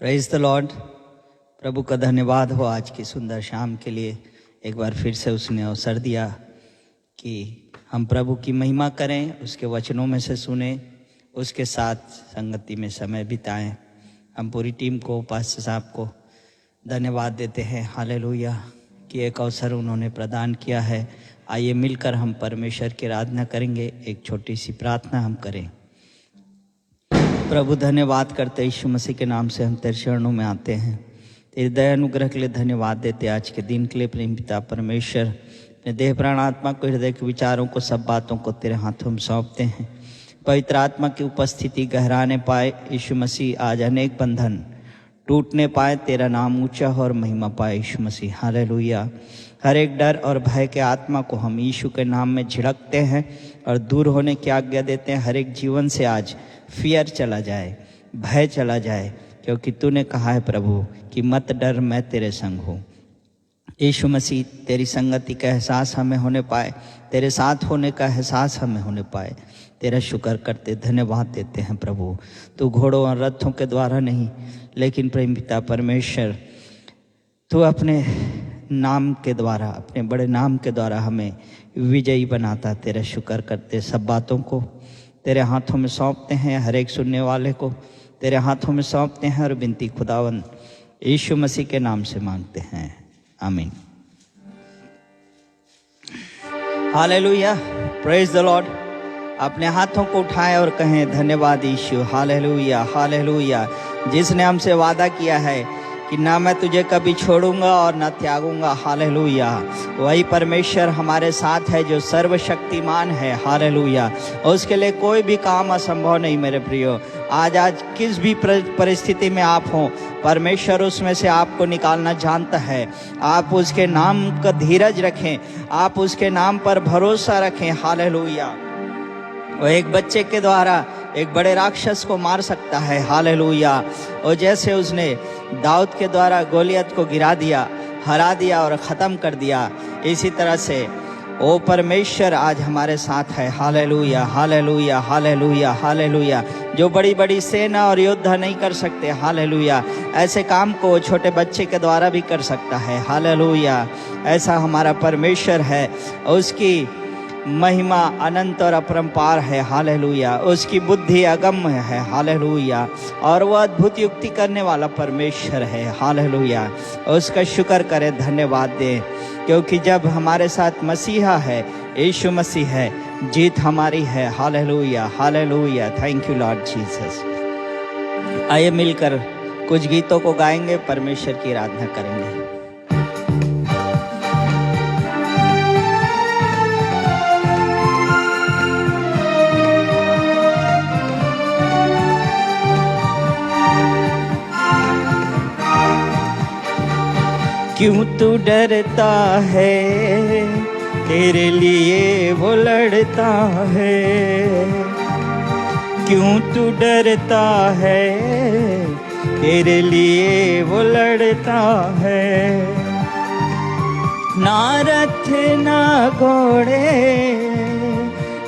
Praise the Lord. प्रभु का धन्यवाद हो आज की सुंदर शाम के लिए। एक बार फिर से उसने अवसर दिया कि हम प्रभु की महिमा करें, उसके वचनों में से सुने, उसके साथ संगति में समय बिताएं। हम पूरी टीम को, पास्टर साहब को धन्यवाद देते हैं, हालेलुया, कि एक अवसर उन्होंने प्रदान किया है। आइए मिलकर हम परमेश्वर की आराधना करेंगे। एक छोटी सी प्रार्थना हम करें। प्रभु धन्यवाद करते, यीशु मसीह के नाम से हम तेरे चरणों में आते हैं। तेरे दया अनुग्रह के लिए धन्यवाद देते, आज के दिन के लिए प्रेम पिता परमेश्वर। अपने देह प्राण आत्मा को, हृदय के विचारों को, सब बातों को तेरे हाथों में सौंपते हैं। पवित्र आत्मा की उपस्थिति गहराने पाए यीशु मसीह, आज अनेक बंधन टूटने पाए, तेरा नाम ऊंचा हो और महिमा पाए यीशु मसीह, हालेलुया। हर एक डर और भय के आत्मा को हम यीशु के नाम में झिड़कते हैं और दूर होने की आज्ञा देते हैं। हर एक जीवन से आज फियर चला जाए, भय चला जाए, क्योंकि तूने कहा है प्रभु कि मत डर, मैं तेरे संग हूँ। यीशु मसीह, तेरी संगति का एहसास हमें होने पाए, तेरे साथ होने का एहसास हमें होने पाए। तेरा शुक्र करते, धन्यवाद देते हैं प्रभु। तू घोड़ों और रथों के द्वारा नहीं, लेकिन प्रेम पिता परमेश्वर, तू अपने नाम के द्वारा, अपने बड़े नाम के द्वारा हमें विजयी बनाता। तेरा शुक्र करते, सब बातों को तेरे हाथों में सौंपते हैं, हर एक सुनने वाले को तेरे हाथों में सौंपते हैं और विनती खुदावन यीशु मसीह के नाम से मांगते हैं, आमीन। Hallelujah, praise the Lord. अपने हाथों को उठाएं और कहें धन्यवाद यीशु, हालेलुया हालेलुया। जिसने हमसे वादा किया है कि ना मैं तुझे कभी छोड़ूंगा और ना त्यागूंगा, हालेलुया। वही परमेश्वर हमारे साथ है जो सर्वशक्तिमान है, हालेलुया। उसके लिए कोई भी काम असंभव नहीं मेरे प्रियो। आज किस भी परिस्थिति में आप हो, परमेश्वर उसमें से आपको निकालना जानता है। आप उसके नाम का धीरज रखें, आप उसके नाम पर भरोसा रखें, हालेलुया। वो एक बच्चे के द्वारा एक बड़े राक्षस को मार सकता है, हालेलुया। और जैसे उसने दाऊद के द्वारा गोलियत को गिरा दिया, हरा दिया और ख़त्म कर दिया, इसी तरह से ओ परमेश्वर आज हमारे साथ है, हालेलुया हालेलुया हालेलुया हालेलुया। जो बड़ी बड़ी सेना और योद्धा नहीं कर सकते, हालेलुया, ऐसे काम को छोटे बच्चे के द्वारा भी कर सकता है, हालेलुया। ऐसा हमारा परमेश्वर है, उसकी महिमा अनंत और अपरंपार है, हालेलुया। उसकी बुद्धि अगम्य है, हालेलुया। और वह अद्भुत युक्ति करने वाला परमेश्वर है, हालेलुया। उसका शुक्र करें, धन्यवाद दें, क्योंकि जब हमारे साथ मसीहा है, यीशु मसीह है, जीत हमारी है, hallelujah hallelujah. Thank you Lord Jesus. आइए मिलकर कुछ गीतों को गाएंगे, परमेश्वर की आराधना करेंगे। क्यों तू डरता है, तेरे लिए वो लड़ता है। क्यों तू डरता है, तेरे लिए वो लड़ता है। ना रथ ना घोड़े,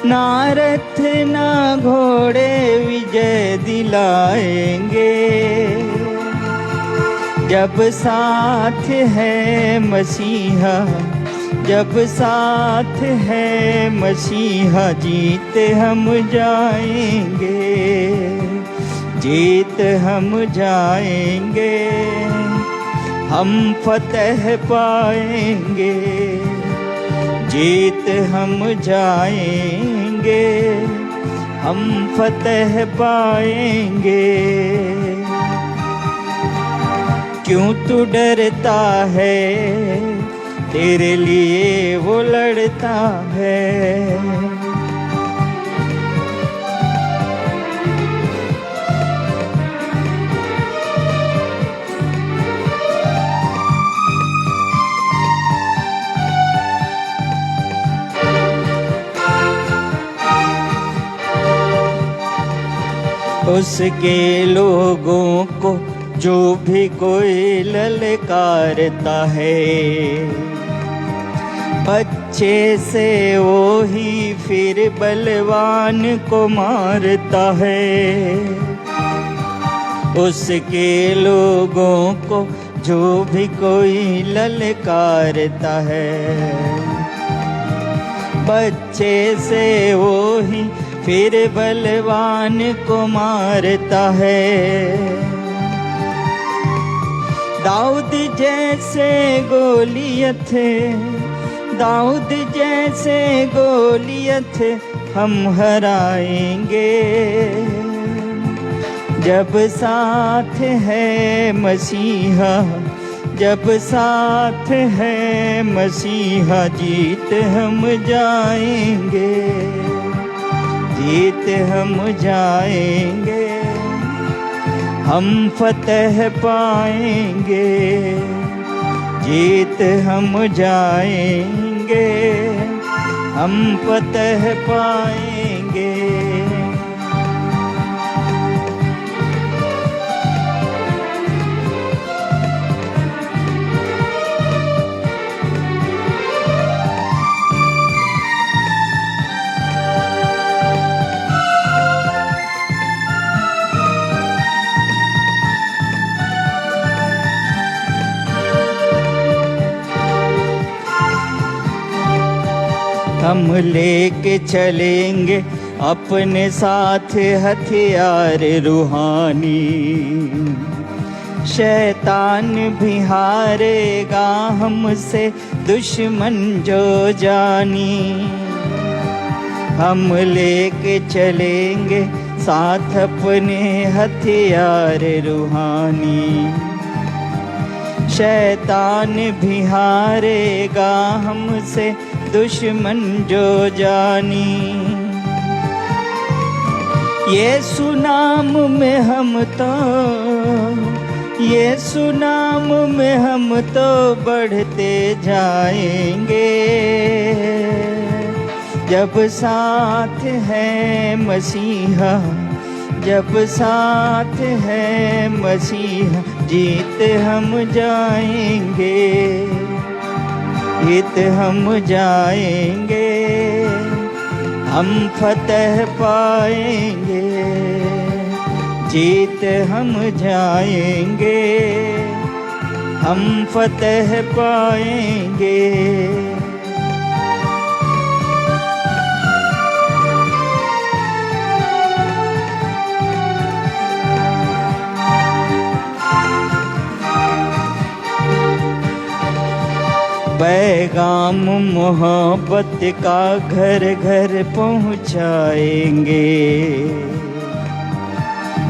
ना रथ ना घोड़े विजय दिलाएंगे, जब साथ है मसीहा, जब साथ है मसीहा, जीत हम जाएंगे, जीत हम जाएंगे, हम फतह पाएंगे, जीत हम जाएंगे, हम फतह पाएंगे। क्यों तू डरता है, तेरे लिए वो लड़ता है। उसके लोगों को जो भी कोई ललकारता है, बच्चे से वो ही फिर बलवान को मारता है। उसके लोगों को जो भी कोई ललकारता है, बच्चे से वो ही फिर बलवान को मारता है। दाऊद जैसे गोलियत, दाऊद जैसे गोलियत हम हराएंगे, जब साथ है मसीहा, जब साथ है मसीहा जीत हम जाएंगे, जीत हम जाएंगे, हम फतह पाएंगे, जीत हम जाएंगे, हम फतह पाएंगे। हम लेके चलेंगे अपने साथ हथियार रूहानी, शैतान भी हारेगा हमसे दुश्मन जो जानी। हम लेके चलेंगे साथ अपने हथियार रूहानी, शैतान भी हारेगा हमसे दुश्मन जो जानी। यीशु नाम में हम तो, यीशु नाम में हम तो बढ़ते जाएंगे, जब साथ है मसीहा, जब साथ है मसीहा जीत हम जाएंगे, जीत हम जाएंगे, हम फतह पाएंगे, जीत हम जाएंगे, हम फतह पाएंगे। पैगाम मोहब्बत का घर घर पहुँचाएंगे,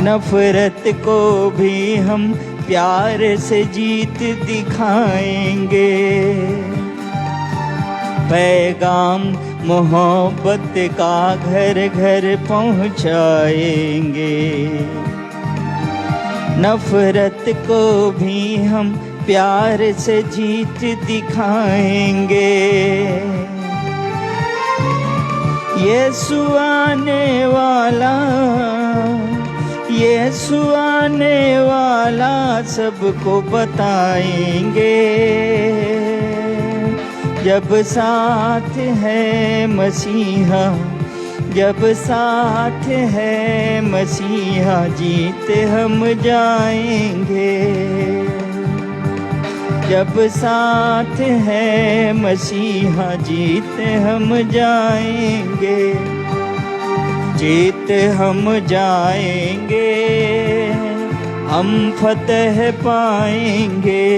नफरत को भी हम प्यार से जीत दिखाएंगे। पैगाम मोहब्बत का घर घर पहुँचाएंगे, नफरत को भी हम प्यार से जीत दिखाएंगे। यीशु आने वाला, यीशु आने वाला सबको बताएंगे, जब साथ है मसीहा, जब साथ है मसीहा जीत हम जाएंगे, जब साथ है मसीहा जीत हम जाएंगे, जीत हम जाएंगे, हम फतह पाएंगे,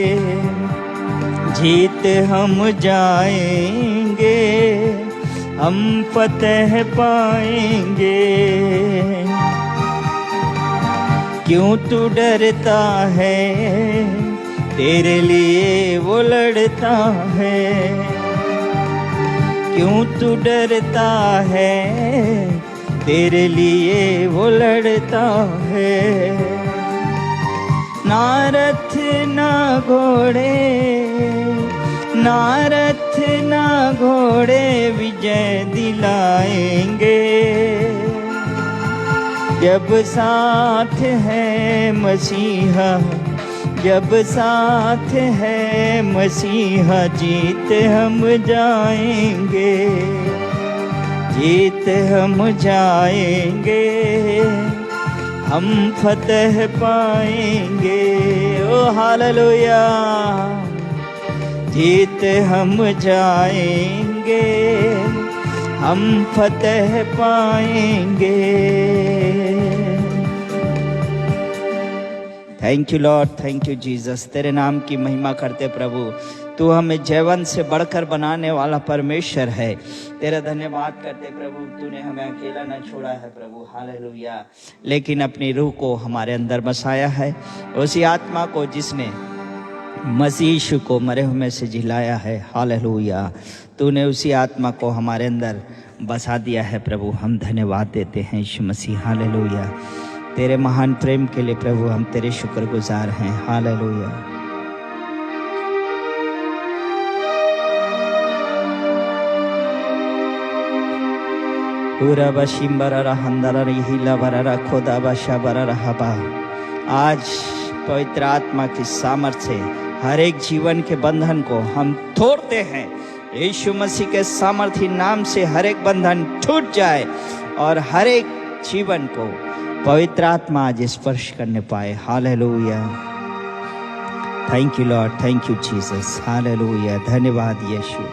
जीत हम जाएंगे, हम फतह पाएंगे। क्यों तू डरता है, तेरे लिए वो लड़ता है, क्यों तू डरता है, तेरे लिए वो लड़ता है। ना रथ ना घोड़े, ना रथ ना घोड़े विजय दिलाएंगे, जब साथ है मसीहा, जब साथ है मसीहा जीत हम जाएंगे, जीत हम जाएंगे, हम फतेह पाएंगे। ओ हालेलुया, जीत हम जाएंगे, हम फतेह पाएंगे। Thank you Lord, thank you Jesus. तेरे नाम की महिमा करते प्रभु। तू हमें जीवन से बढ़कर बनाने वाला परमेश्वर है। तेरा धन्यवाद करते प्रभु, तूने हमें अकेला न छोड़ा है प्रभु। हालेलुया। लेकिन अपनी रूह को हमारे अंदर बसाया है, उसी आत्मा को जिसने मसीह यीशु को मरे हुए में से जिलाया है। हालेलुया। तूने उसी आत्मा को हमारे अंदर बसा दिया है प्रभु। हम धन्यवाद देते हैं यीशु मसीह। हालेलुया। तेरे महान प्रेम के लिए प्रभु हम तेरे शुक्रगुजार हैं। हालेलुया। पूरा बशिम्बरा हंदरा हिला बरा खोदा बशा बरा हबा। आज पवित्र आत्मा की सामर्थ्य से हर एक जीवन के बंधन को हम तोड़ते हैं। यीशु मसीह के सामर्थी नाम से हर एक बंधन टूट जाए और हर एक जीवन को पवित्र आत्मा आज स्पर्श करने पाए। Hallelujah. Thank you Lord, thank you Jesus. Hallelujah. धन्यवाद यीशु।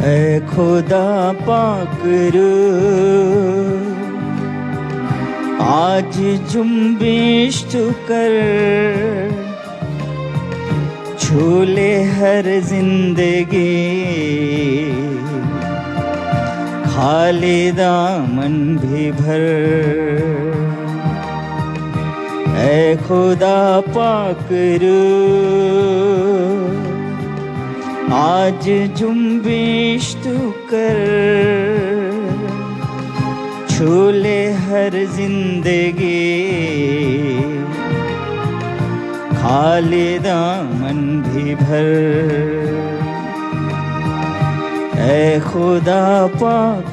ऐ खुदा पाक आज जुम्बिश तू कर, झूले हर जिंदगी, खाली दामन भी भर। ऐ खुदा पाक आज जुम्बिश तू कर, झूले हर जिंदगी, खाली दामन भी भर। ऐ खुदा पाक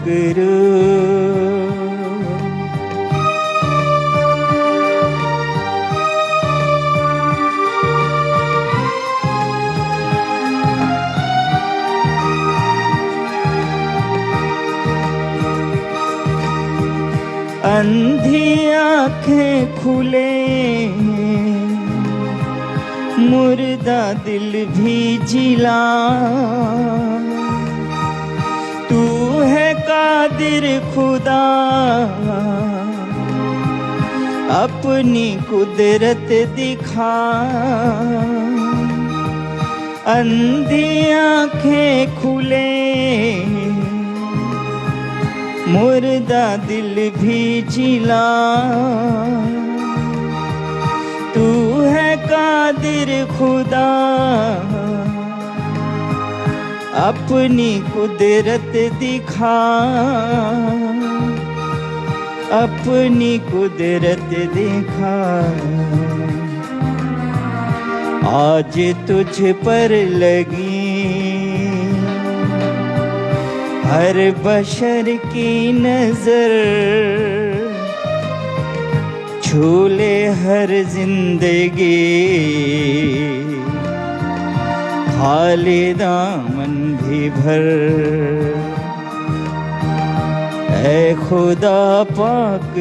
अंधी आँखें खुले, मुर्दा दिल भी जिला। तू है कादिर खुदा, अपनी कुदरत दिखा। अंधी आँखें खुले, मुर्दा दिल भी जिला। तू है कादिर खुदा, अपनी कुदरत दिखा। अपनी कुदरत दिखा। आज तुझ पर लगी हर बशर की नजर, झूले हर जिंदगी, खाली दामन भी भर। ऐ खुदा पाक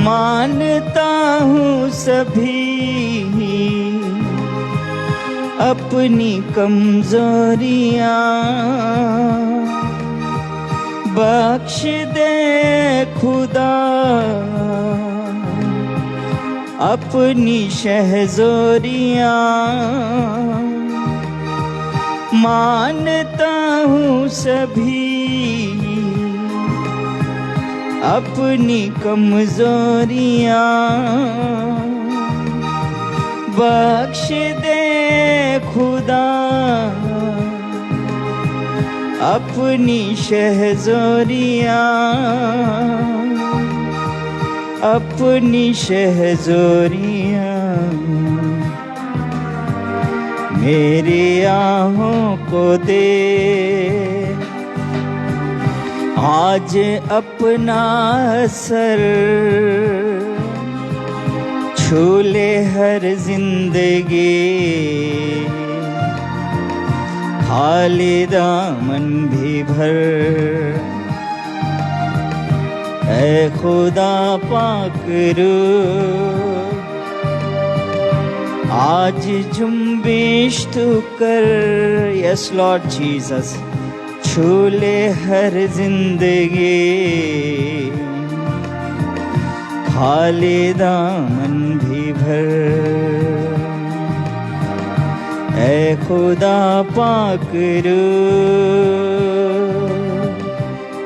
मानता हूँ सभी अपनी कमजोरियाँ, बख्श दे खुदा अपनी शहज़ोरियाँ मानता हूँ सभी, अपनी कमजोरियाँ बख्श दे खुदा, अपनी शहज़ोरियाँ, अपनी शहज़ोरियाँ मेरी आहों को दे। आज अपना सर छू ले हर जिंदगी, खाली दामन भी भर। ऐ खुदा पाक रू आज जुम्बिश तू कर। यस लॉर्ड जीसस, छू ले हर जिंदगी, खाली दामन भी भर। ऐ खुदा पाक रू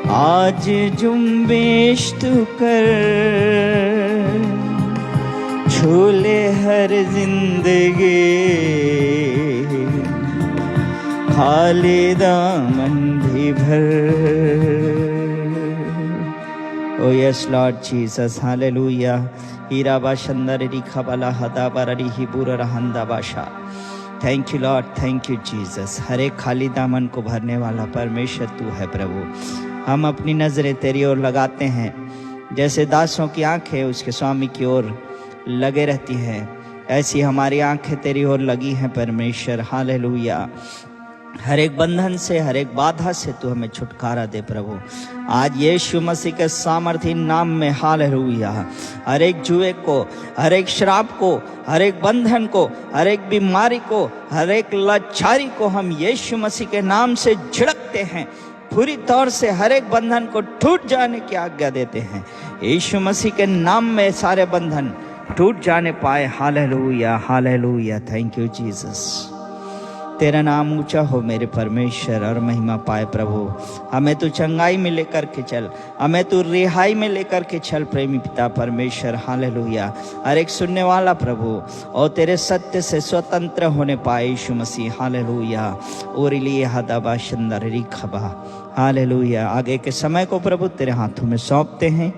आज जुम्बिश तू कर, छू ले हर जिंदगी, खाली दामन भी भर। Oh yes Lord Jesus, hallelujah. हीरा बाशंदर रिखा बाला हदा बारी हिबुर रहंदा बाशा। Thank you Lord, thank you Jesus. हर एक खाली दामन को भरने वाला परमेश्वर तू है प्रभु। हम अपनी नज़रें तेरी ओर लगाते हैं, जैसे दासों की आंखें उसके स्वामी की ओर लगे रहती हैं, ऐसी हमारी आंखें तेरी ओर लगी हैं परमेश्वर। हालेलुया। हर एक बंधन से, हर एक बाधा से तू हमें छुटकारा दे प्रभु। आज यीशु मसीह के सामर्थी नाम में हालेलुया। हर एक जुए को, हर एक शराब को, हर एक बंधन को, हर एक बीमारी को, हर एक लाचारी को हम यीशु मसीह के नाम से झिड़कते हैं। पूरी तौर से हर एक बंधन को टूट जाने की आज्ञा देते हैं। यीशु मसीह के नाम में सारे बंधन टूट जाने पाए। Hallelujah, hallelujah. Thank you Jesus. तेरा नाम ऊंचा हो मेरे परमेश्वर, और महिमा पाए प्रभु। हमें तू चंगाई में लेकर के चल, हमें तू रिहाई में लेकर के चल प्रेमी पिता परमेश्वर। हालेलुया। हर एक सुनने वाला प्रभु और तेरे सत्य से स्वतंत्र होने पाए यीशु मसीह। हालेलुया। और लिए हदाबा शंदर रिखबा। हालेलुया। आगे के समय को प्रभु तेरे हाथों में सौंपते हैं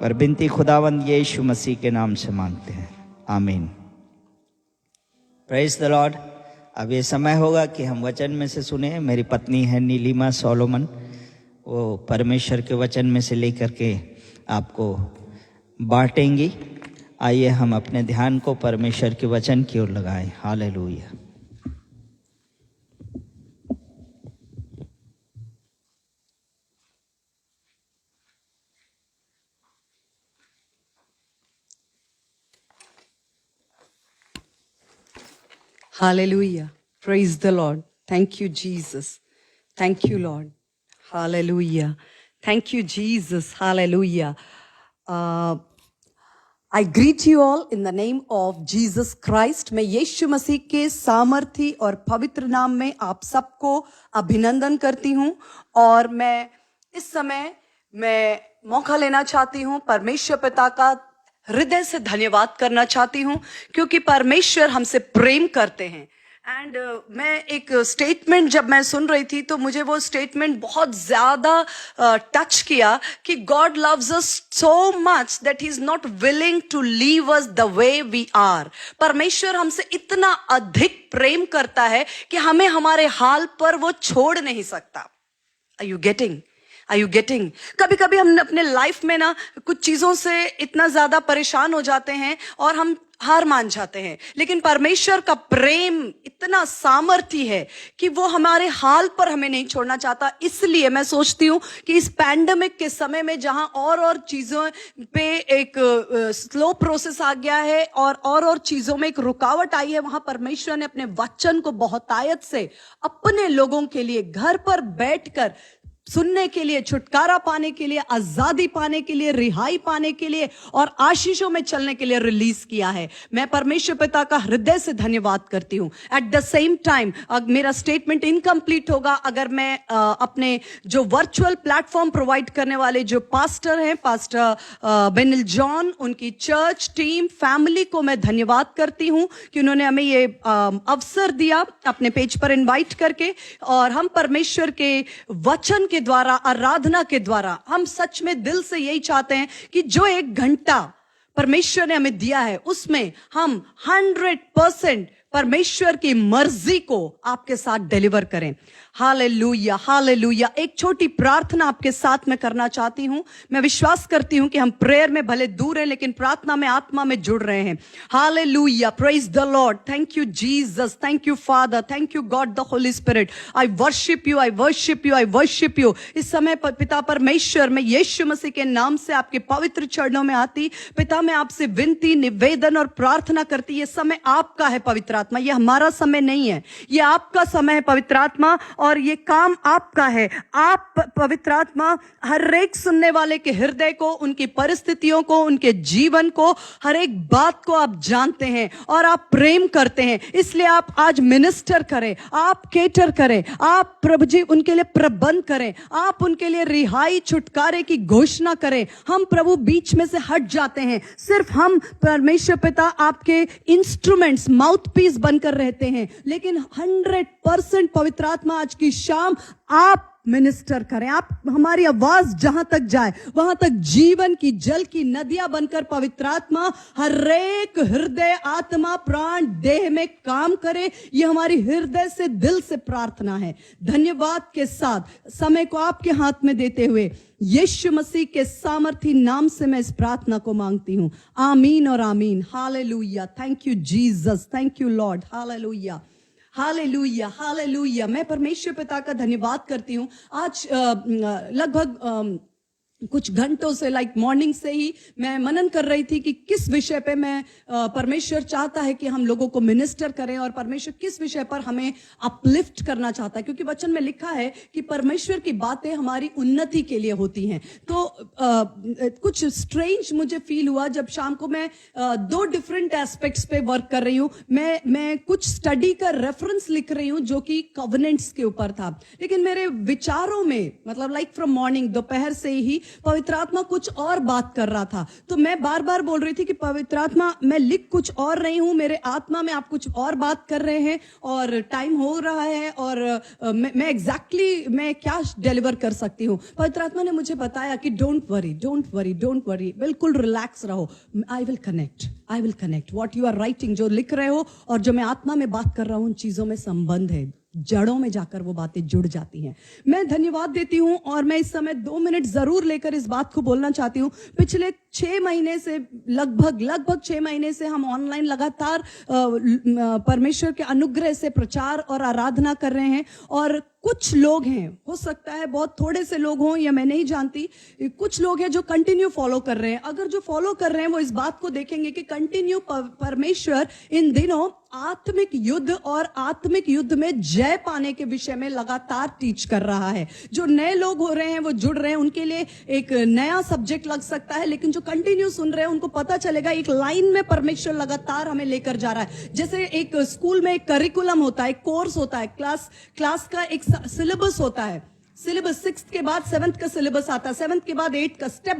और बिनती खुदावंद यीशु मसीह के नाम से मांगते हैं, आमीन। Praise the Lord. अब ये समय होगा कि हम वचन में से सुने। मेरी पत्नी है नीलिमा सोलोमन, वो परमेश्वर के वचन में से लेकर के आपको बांटेंगी। आइए हम अपने ध्यान को परमेश्वर के वचन की ओर लगाएं। Hallelujah. Hallelujah. Praise the Lord. Thank you, Jesus. Thank you, Lord. Hallelujah. Thank you, Jesus. Hallelujah. I greet you all in the name of Jesus Christ. मैं यीशु मसीह के सामर्थी और पवित्र नाम में आप सबको अभिनंदन करती हूँ। और मैं इस समय मौका लेना चाहती हूँ, परमेश्वर पिता का हृदय से धन्यवाद करना चाहती हूँ, क्योंकि परमेश्वर हमसे प्रेम करते हैं। एंड मैं एक स्टेटमेंट जब मैं सुन रही थी तो मुझे वो स्टेटमेंट बहुत ज्यादा टच किया कि God loves us so much that he is not willing to leave us the way we are. परमेश्वर हमसे इतना अधिक प्रेम करता है कि हमें हमारे हाल पर वो छोड़ नहीं सकता। Are you getting? Are you getting? कभी कभी हम अपने लाइफ में ना कुछ चीजों से इतना ज्यादा परेशान हो जाते हैं और हम हार मान जाते हैं, लेकिन परमेश्वर का प्रेम इतना सामर्थी है कि वो हमारे हाल पर हमें नहीं छोड़ना चाहता। इसलिए मैं सोचती हूँ कि इस पैंडेमिक के समय में जहां और चीजों पे एक स्लो प्रोसेस आ गया है और चीजों में एक रुकावट आई है, वहां परमेश्वर ने अपने वचन को बहुतायत से अपने लोगों के लिए घर पर बैठकर सुनने के लिए, छुटकारा पाने के लिए, आजादी पाने के लिए, रिहाई पाने के लिए और आशीषों में चलने के लिए रिलीज किया है। मैं परमेश्वर पिता का हृदय से धन्यवाद करती हूं। एट द सेम टाइम मेरा स्टेटमेंट इनकम्प्लीट होगा अगर मैं अपने जो वर्चुअल प्लेटफॉर्म प्रोवाइड करने वाले जो पास्टर हैं, पास्टर बेनिल जॉन, उनकी चर्च टीम, फैमिली को मैं धन्यवाद करती हूं कि उन्होंने हमें ये अवसर दिया अपने पेज पर इनवाइट करके, और हम परमेश्वर के वचन के द्वारा, आराधना के द्वारा, हम सच में दिल से यही चाहते हैं कि जो 1 घंटा परमेश्वर ने हमें दिया है उसमें हम 100% परमेश्वर की मर्जी को आपके साथ डिलीवर करें। Hallelujah, hallelujah. एक छोटी प्रार्थना आपके साथ में करना चाहती हूं। मैं विश्वास करती हूं कि हम प्रेयर में भले दूर हैं लेकिन प्रार्थना में, आत्मा में जुड़ रहे हैं। Hallelujah, praise the Lord. Thank you Jesus, thank you father, thank you God the Holi spirit. I worship you, I worship you, I worship you. इस समय पिता परमेश्वर, मैं यीशु मसीह के नाम से आपके पवित्र चरणों में आती, पिता मैं आपसे विनती, निवेदन और प्रार्थना करती, ये समय आपका है पवित्र आत्मा, ये हमारा समय नहीं है, ये आपका समय है पवित्र आत्मा, और ये काम आपका है। आप पवित्र आत्मा हर एक सुनने वाले के हृदय को, उनकी परिस्थितियों को, उनके जीवन को, हर एक बात को आप जानते हैं और आप प्रेम करते हैं। इसलिए आप आज मिनिस्टर करें, आप केटर करें, आप प्रभु जी उनके लिए प्रबंध करें, आप उनके लिए रिहाई, छुटकारे की घोषणा करें। हम प्रभु बीच में से हट जाते हैं, सिर्फ हम परमेश्वर पिता आपके इंस्ट्रूमेंट्स, माउथपीस बनकर रहते हैं, लेकिन 100% पवित्र आत्मा आज की शाम आप मिनिस्टर करें। आप, हमारी आवाज जहां तक जाए वहां तक जीवन की, जल की नदियां बनकर पवित्र आत्मा हर एक हृदय, आत्मा, प्राण, देह में काम करे। ये हमारी हृदय से, दिल से प्रार्थना है। धन्यवाद के साथ समय को आपके हाथ में देते हुए यीशु मसीह के सामर्थी नाम से मैं इस प्रार्थना को मांगती हूं। आमीन और आमीन। Hallelujah. Thank you Jesus, thank you Lord. Hallelujah, hallelujah, hallelujah. मैं परमेश्वर पिता का धन्यवाद करती हूँ। आज लगभग कुछ घंटों से, लाइक मॉर्निंग से ही मैं मनन कर रही थी कि किस विषय पे मैं परमेश्वर चाहता है कि हम लोगों को मिनिस्टर करें, और परमेश्वर किस विषय पर हमें अपलिफ्ट करना चाहता है, क्योंकि वचन में लिखा है कि परमेश्वर की बातें हमारी उन्नति के लिए होती हैं। तो कुछ स्ट्रेंज मुझे फील हुआ जब शाम को मैं 2 डिफरेंट एस्पेक्ट्स पे वर्क कर रही हूँ। मैं कुछ स्टडी का रेफरेंस लिख रही हूँ जो कि कवनेंट्स के ऊपर था, लेकिन मेरे विचारों में, मतलब लाइक फ्रॉम मॉर्निंग, दोपहर से ही पवित्र आत्मा कुछ और बात कर रहा था। तो मैं बार बार बोल रही थी कि पवित्र आत्मा, मैं लिख कुछ और रही हूं, मेरे आत्मा में आप कुछ और बात कर रहे हैं, और टाइम हो रहा है, और मैं एग्जैक्टली मैं क्या डिलीवर कर सकती हूं। पवित्र आत्मा ने मुझे बताया कि don't worry, don't worry, don't worry, बिल्कुल रिलैक्स रहो। I will connect what you are writing, जो लिख रहे हो और जो मैं आत्मा में बात कर रहा हूं, उन चीजों में संबंध है, जड़ों में जाकर वो बातें जुड़ जाती हैं। मैं धन्यवाद देती हूं, और मैं इस समय 2 मिनट जरूर लेकर इस बात को बोलना चाहती हूं। पिछले 6 महीने से, लगभग 6 महीने से हम ऑनलाइन लगातार परमेश्वर के अनुग्रह से प्रचार और आराधना कर रहे हैं, और कुछ लोग हैं, हो सकता है बहुत थोड़े से लोग हों या मैं नहीं जानती, कुछ लोग हैं जो कंटिन्यू फॉलो कर रहे हैं। अगर जो फॉलो कर रहे हैं वो इस बात को देखेंगे कि कंटिन्यू परमेश्वर इन दिनों आत्मिक युद्ध और आत्मिक युद्ध में जय पाने के विषय में लगातार टीच कर रहा है। जो नए लोग हो रहे हैं, वो जुड़ रहे हैं, उनके लिए एक नया सब्जेक्ट लग सकता है, लेकिन जो कंटिन्यू सुन रहे हैं उनको पता चलेगा एक लाइन में परमेश्वर लगातार हमें लेकर जा रहा है। जैसे एक स्कूल में एक करिकुलम होता है, एक कोर्स होता है, क्लास का एक सिलेबस होता है। सिलेबस 6th के बाद 7th का सिलेबस आता है, 7th के बाद 8th का, स्टेप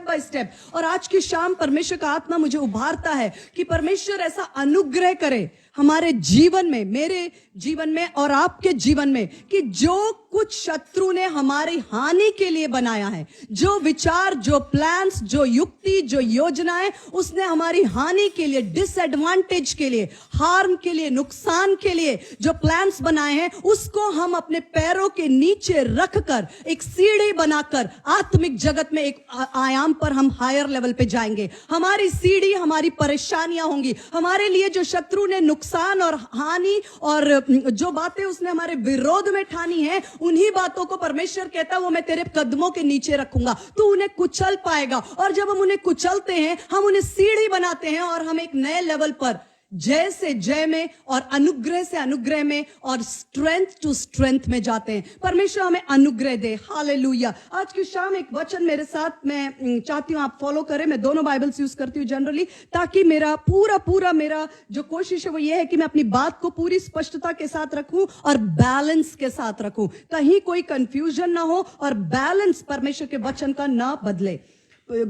बाय स्टेप। और आज की शाम परमेश्वर का आत्मा मुझे उभारता है कि परमेश्वर ऐसा अनुग्रह करे हमारे जीवन में, मेरे जीवन में और आपके जीवन में, कि जो कुछ शत्रु ने हमारी हानि के लिए बनाया है, जो विचार, जो प्लान्स, जो युक्ति, जो योजनाएं उसने हमारी हानि के लिए, डिसएडवांटेज के लिए, हार्म के लिए, नुकसान के लिए जो प्लान्स बनाए हैं, उसको हम अपने पैरों के नीचे रखकर एक सीढ़ी बनाकर आत्मिक जगत में एक आयाम पर हम हायर लेवल पे जाएंगे। हमारी सीढ़ी, हमारी परेशानियां होंगी, हमारे लिए जो शत्रु ने नुकसान और हानि और जो बातें उसने हमारे विरोध में ठानी है, उन्हीं बातों को परमेश्वर कहता है वो मैं तेरे कदमों के नीचे रखूंगा, तू उन्हें कुचल पाएगा। और जब हम उन्हें कुचलते हैं, हम उन्हें सीढ़ी बनाते हैं और हम एक नए लेवल पर जय से जय में और अनुग्रह से अनुग्रह में और स्ट्रेंथ टू स्ट्रेंथ में जाते हैं। परमेश्वर हमें अनुग्रह दे। हालेलुया। आज की शाम एक वचन मेरे साथ मैं चाहती हूं आप फॉलो करें। मैं दोनों बाइबल्स यूज करती हूं जनरली, ताकि मेरा पूरा मेरा जो कोशिश है वो ये है कि मैं अपनी बात को पूरी स्पष्टता के साथ रखूं और बैलेंस के साथ रखूं, कहीं कोई कंफ्यूजन ना हो और बैलेंस परमेश्वर के वचन का ना बदले।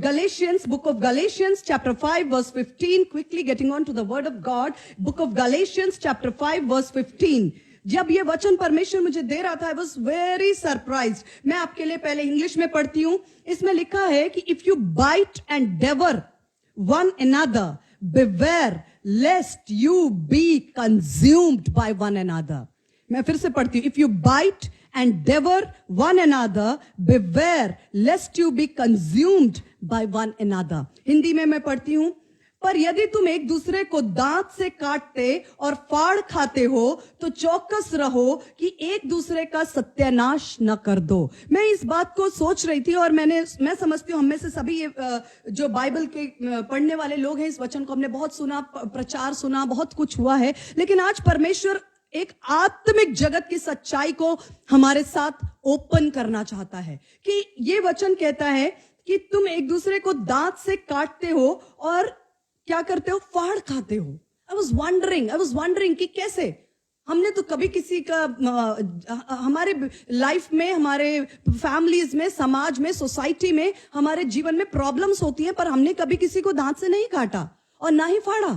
Galatians, book of Galatians, chapter 5, verse 15. Quickly getting on to the word of God. Book of Galatians, chapter 5, verse 15. जब ये वचन परमेश्वर मुझे दे रहा था, I was very surprised. मैं आपके लिए पहले इंग्लिश में पढ़ती हूं। इसमें लिखा है कि if you bite and devour one another, beware lest you be consumed by one another. मैं फिर से पढ़ती हूं। If you bite and devour one another, beware lest you be consumed by one another. Hindi में मैं पढ़ती हूं, पर यदि तुम एक दूसरे को दांत से काटते और फाड़ खाते हो तो चौकस रहो कि एक दूसरे का सत्यानाश न कर दो। मैं इस बात को सोच रही थी और मैं समझती हूं हम में से सभी ये जो बाइबल के पढ़ने वाले लोग हैं, इस वचन को हमने बहुत सुना, प्रचार सुना, बहुत कुछ हुआ है, लेकिन आज परमेश्वर एक आत्मिक जगत की सच्चाई को हमारे साथ ओपन करना चाहता है कि ये वचन कहता है कि तुम एक दूसरे को दांत से काटते हो और क्या करते हो, फाड़ खाते हो। आई वॉज वंडरिंग कि कैसे। हमने तो कभी किसी का हमारे लाइफ में, हमारे फैमिलीज में, समाज में, सोसाइटी में, हमारे जीवन में प्रॉब्लम्स होती है, पर हमने कभी किसी को दांत से नहीं काटा और ना ही फाड़ा।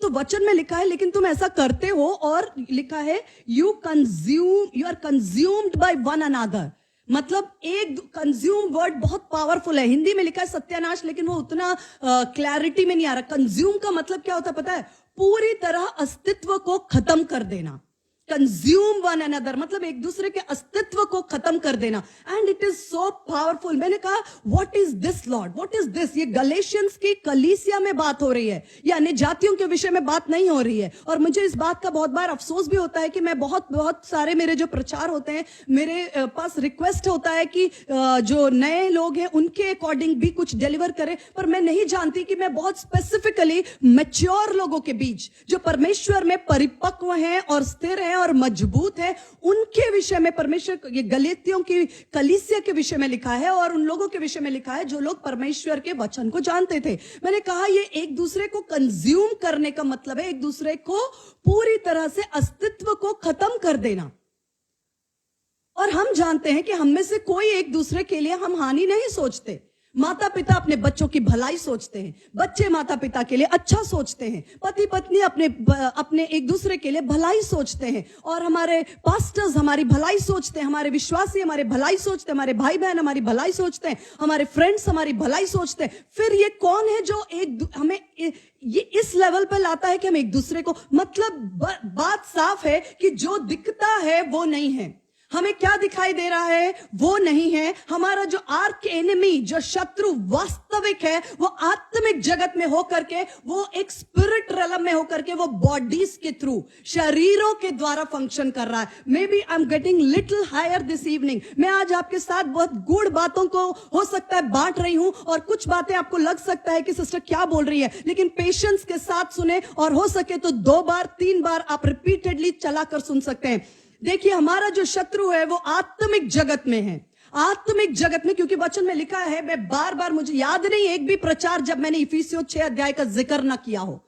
तो वचन में लिखा है लेकिन तुम ऐसा करते हो, और लिखा है you are consumed by one another. मतलब एक कंज्यूम वर्ड बहुत पावरफुल है। हिंदी में लिखा है सत्यानाश, लेकिन वो उतना क्लैरिटी में नहीं आ रहा। कंज्यूम का मतलब क्या होता है पता है? पूरी तरह अस्तित्व को खत्म कर देना। कंज्यूम वन अनदर मतलब एक दूसरे के अस्तित्व को खत्म कर देना। And it is so powerful. मैंने कहा what is this Lord, what is this? ये गलेशियंस की कलीसिया में बात हो रही है, ये अन्य जातियों के विषय में बात नहीं हो रही है। और मुझे इस बात का बहुत बार अफसोस भी होता है कि मैं बहुत सारे मेरे जो प्रचार होते हैं, मेरे पास रिक्वेस्ट होता है कि जो नए लोग हैं उनके अकॉर्डिंग भी कुछ डिलीवर करें, पर मैं नहीं जानती कि मैं बहुत स्पेसिफिकली मैच्योर लोगों के बीच, जो परमेश्वर में परिपक्व हैं और स्थिर हैं और मजबूत है, उनके विषय में परमेश्वर, ये गलातियों की कलीसिया के विषय में लिखा है और उन लोगों के विषय में लिखा है जो लोग परमेश्वर के वचन को जानते थे। मैंने कहा ये एक दूसरे को कंज्यूम करने का मतलब है एक दूसरे को पूरी तरह से अस्तित्व को खत्म कर देना। और हम जानते हैं कि हम में से कोई एक दूसरे के लिए हम हानि नहीं सोचते। माता पिता अपने बच्चों की भलाई सोचते हैं, बच्चे माता पिता के लिए अच्छा सोचते हैं, पति पत्नी अपने एक दूसरे के लिए भलाई सोचते हैं, और हमारे पास्टर्स हमारी भलाई सोचते हैं, हमारे विश्वासी हमारे भलाई सोचते हैं, हमारे भाई बहन हमारी भलाई सोचते हैं, हमारे फ्रेंड्स हमारी भलाई सोचते हैं। फिर ये कौन है जो हमें ये इस लेवल पर लाता है कि हम एक दूसरे को, मतलब बात साफ है कि जो दिखता है वो नहीं है, हमें क्या दिखाई दे रहा है वो नहीं है। हमारा जो आर्क एनिमी, जो शत्रु वास्तविक है, वो आत्मिक जगत में होकर के, वो एक स्पिरिट रेलम में होकर के, वो बॉडीज के थ्रू, शरीरों के द्वारा फंक्शन कर रहा है। Maybe I am getting little higher this evening. मैं आज आपके साथ बहुत गूढ़ बातों को हो सकता है बांट रही हूं, और कुछ बातें आपको लग सकता है कि सिस्टर क्या बोल रही है, लेकिन पेशेंस के साथ सुने, और हो सके तो 2 बार 3 बार आप रिपीटेडली चलाकर सुन सकते हैं। देखिए, हमारा जो शत्रु है वो आत्मिक जगत में है, आत्मिक जगत में, क्योंकि वचन में लिखा है, मैं बार मुझे याद नहीं एक भी प्रचार जब मैंने इफिसियों 6 अध्याय का जिक्र ना किया हो।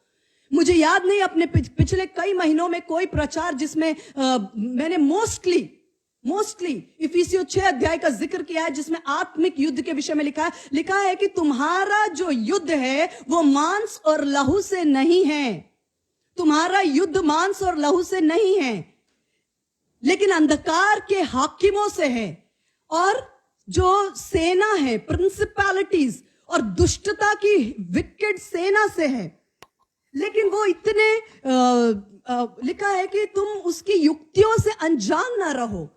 मुझे याद नहीं अपने पिछले कई महीनों में कोई प्रचार जिसमें मैंने मोस्टली इफिसियों 6 अध्याय का जिक्र किया है, जिसमें आत्मिक युद्ध के विषय में लिखा है कि तुम्हारा जो युद्ध है वो मांस और लहू से नहीं है। तुम्हारा युद्ध मांस और लहू से नहीं है, लेकिन अंधकार के हाकिमों से है, और जो सेना है, प्रिंसिपैलिटीज और दुष्टता की विकेट सेना से है। लेकिन वो इतने लिखा है कि तुम उसकी युक्तियों से अनजान ना रहो,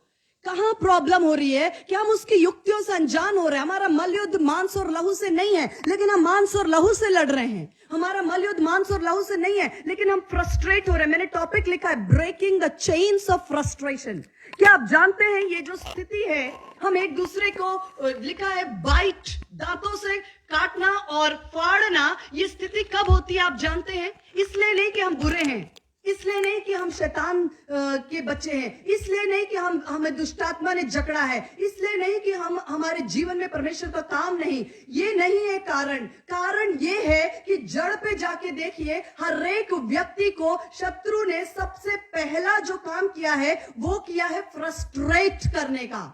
कहां प्रॉब्लम हो रही है कि हम उसकी युक्तियों से अनजान हो रहे हैं। हमारा मलयुद्ध मांस और लहू से नहीं है, लेकिन हम मांस और लहू से लड़ रहे हैं। हमारा मलयुद्ध मांस और लहू से नहीं है, लेकिन हम फ्रस्ट्रेट हो रहे हैं। मैंने टॉपिक लिखा है breaking the chains of frustration. क्या आप जानते हैं ये जो स्थिति है, हम एक दूसरे को लिखा है बाइट, दांतों से काटना और फाड़ना, ये स्थिति कब होती है आप जानते हैं? इसलिए नहीं कि हम बुरे हैं, इसलिए नहीं कि हम शैतान के बच्चे हैं, इसलिए नहीं कि हमें दुष्टात्मा ने जकड़ा है, इसलिए नहीं कि हमारे जीवन में परमेश्वर का काम नहीं, ये नहीं है कारण ये है कि जड़ पे जाके देखिए, हर एक व्यक्ति को शत्रु ने सबसे पहला जो काम किया है वो किया है फ्रस्ट्रेट करने का।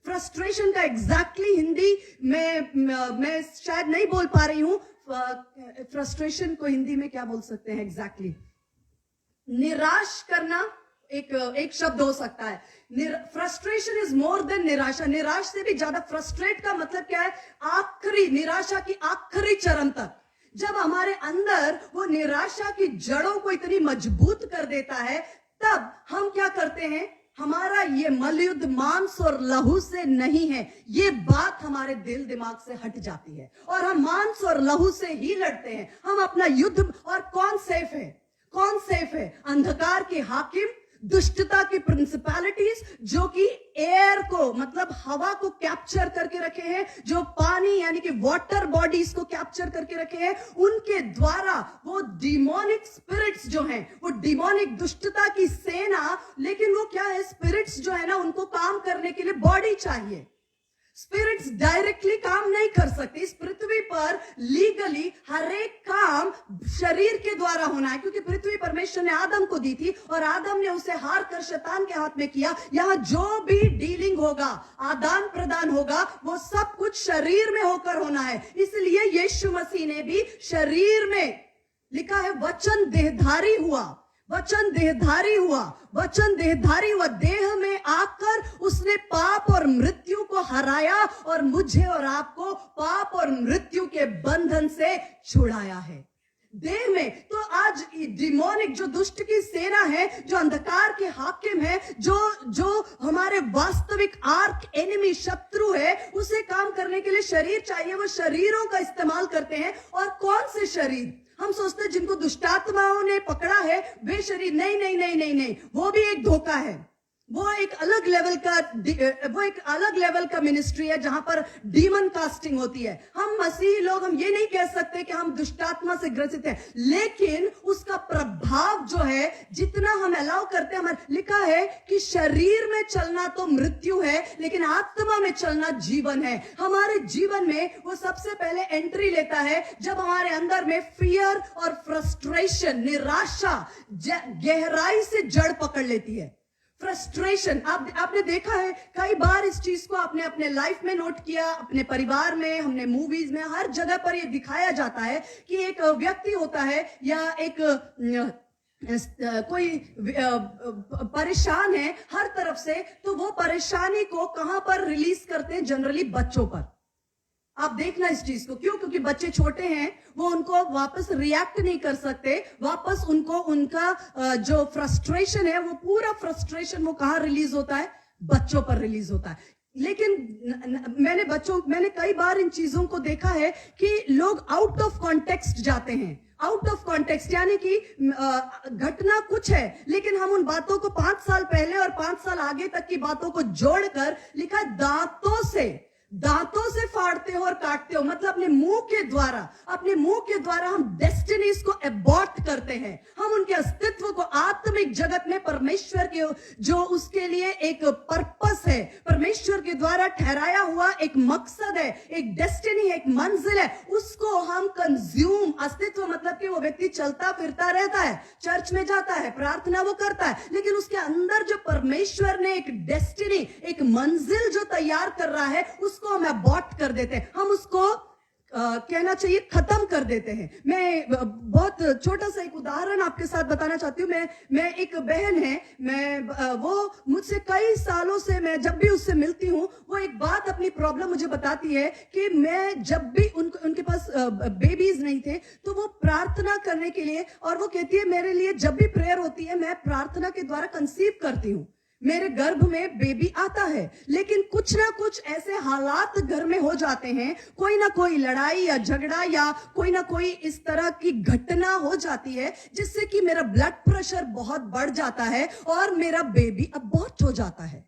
फ्रस्ट्रेशन का एग्जैक्टली हिंदी में मैं शायद नहीं बोल पा रही हूं। फ्रस्ट्रेशन को हिंदी में क्या बोल सकते हैं एग्जैक्टली? निराश करना एक शब्द हो सकता है। फ्रस्ट्रेशन इज मोर देन निराशा। निराश से भी ज्यादा फ्रस्ट्रेट का मतलब क्या है? आखिरी, निराशा की आखिरी चरण तक। जब हमारे अंदर वो निराशा की जड़ों को इतनी मजबूत कर देता है, तब हम क्या करते हैं? हमारा ये मलयुद्ध मांस और लहू से नहीं है, ये बात हमारे दिल दिमाग से हट जाती है और हम मांस और लहू से ही लड़ते हैं। हम अपना युद्ध, और कौन सेफ है? कौन सेफ है? अंधकार के हाकिम, दुष्टता की प्रिंसिपैलिटीज जो कि एयर को, मतलब हवा को कैप्चर करके रखे हैं, जो पानी यानी कि वाटर बॉडीज को कैप्चर करके रखे हैं, उनके द्वारा वो डिमोनिक स्पिरिट्स जो हैं, वो डिमोनिक दुष्टता की सेना। लेकिन वो क्या है? स्पिरिट्स जो है ना, उनको काम करने के लिए बॉडी चाहिए। स्पिरिट्स डायरेक्टली काम नहीं कर सकते। इस पृथ्वी पर लीगली हर एक काम शरीर के द्वारा होना है, क्योंकि पृथ्वी परमेश्वर ने आदम को दी थी और आदम ने उसे हार कर शैतान के हाथ में किया। यहां जो भी डीलिंग होगा, आदान प्रदान होगा, वो सब कुछ शरीर में होकर होना है। इसलिए यीशु मसीह ने भी शरीर में, लिखा है वचन देहधारी हुआ, वचन देहधारी हुआ, वचन देहधारी हुआ, देह में आकर उसने पाप और मृत्यु को हराया और मुझे और आपको पाप और मृत्यु के बंधन से छुड़ाया है देह में। तो आज डिमोनिक जो दुष्ट की सेना है, जो अंधकार के हाकिम है, जो हमारे वास्तविक आर्क एनिमी शत्रु है, उसे काम करने के लिए शरीर चाहिए। वो शरीरों का इस्तेमाल करते हैं। और कौन से शरीर? हम सोचते हैं जिनको दुष्टात्माओं ने पकड़ा है वे शरीर। नहीं नहीं नहीं नहीं नहीं, वो भी एक धोखा है। वो एक अलग लेवल का मिनिस्ट्री है जहां पर डीमन कास्टिंग होती है। हम मसीही लोग, हम ये नहीं कह सकते कि हम दुष्टात्मा से ग्रसित हैं, लेकिन उसका प्रभाव जो है, जितना हम अलाउ करते हैं। हमारे लिखा है कि शरीर में चलना तो मृत्यु है, लेकिन आत्मा में चलना जीवन है। हमारे जीवन में वो सबसे पहले एंट्री लेता है जब हमारे अंदर में फियर और फ्रस्ट्रेशन, निराशा गहराई से जड़ पकड़ लेती है। फ्रस्ट्रेशन, आपने देखा है कई बार इस चीज को आपने अपने लाइफ में नोट किया, अपने परिवार में, हमने मूवीज में, हर जगह पर ये दिखाया जाता है कि एक व्यक्ति होता है या एक कोई परेशान है हर तरफ से, तो वो परेशानी को कहां पर रिलीज करते हैं? जनरली बच्चों पर। आप देखना इस चीज को। क्यों? क्योंकि बच्चे छोटे हैं, वो उनको वापस रिएक्ट नहीं कर सकते। वापस उनको उनका जो फ्रस्ट्रेशन है, वो पूरा फ्रस्ट्रेशन वो कहां रिलीज होता है? बच्चों पर रिलीज होता है। लेकिन मैंने कई बार इन चीजों को देखा है कि लोग आउट ऑफ कॉन्टेक्स्ट जाते हैं। आउट ऑफ कॉन्टेक्स्ट यानी कि घटना कुछ है, लेकिन हम उन बातों को 5 साल पहले और 5 साल आगे तक की बातों को जोड़कर, लिखा दांतों से फाड़ते हो और काटते हो। मतलब अपने मुंह के द्वारा हम डेस्टिनीज को एबॉर्ट करते हैं। हम उनके अस्तित्व को आत्मिक जगत में परमेश्वर के जो उसके लिए एक पर्पस है, परमेश्वर के द्वारा ठहराया हुआ एक मकसद है, एक डेस्टिनी है, एक मंजिल है, उसको हम कंज्यूम। अस्तित्व मतलब कि वो व्यक्ति चलता फिरता रहता है, चर्च में जाता है, प्रार्थना वो करता है, लेकिन उसके अंदर जो परमेश्वर ने एक डेस्टिनी, एक मंजिल जो तैयार कर रहा है, उसको हम अबॉर्ट कर देते हैं। हम उसको कहना चाहिए खत्म कर देते हैं। मैं बहुत छोटा सा एक उदाहरण आपके साथ बताना चाहती हूँ। मैं एक बहन है, वो मुझसे कई सालों से, मैं जब भी उससे मिलती हूँ, वो एक बात, अपनी प्रॉब्लम मुझे बताती है कि मैं जब भी उनके पास बेबीज नहीं थे, तो वो प्रार्थना करने के लिए, और वो कहती है मेरे लिए जब भी प्रेयर होती है, मैं प्रार्थना के द्वारा कंसीव करती हूँ। मेरे गर्भ में बेबी आता है, लेकिन कुछ ना कुछ ऐसे हालात घर में हो जाते हैं, कोई ना कोई लड़ाई या झगड़ा या कोई ना कोई इस तरह की घटना हो जाती है जिससे कि मेरा ब्लड प्रेशर बहुत बढ़ जाता है और मेरा बेबी अबॉर्ट हो जाता है।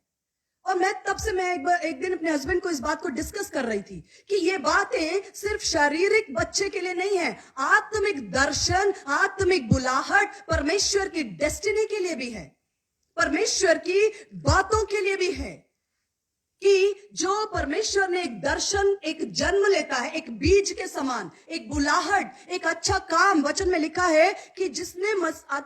और मैं तब से मैं एक दिन अपने हस्बैंड को इस बात को डिस्कस कर रही थी कि ये बातें सिर्फ शारीरिक बच्चे के लिए नहीं है, आत्मिक दर्शन, आत्मिक बुलाहट परमेश्वर की डेस्टिनी के लिए भी है, परमेश्वर की बातों के लिए भी है। कि जो परमेश्वर ने एक दर्शन, एक जन्म लेता है, एक बीज के समान, एक बुलाहट, एक अच्छा काम, वचन में लिखा है कि जिसने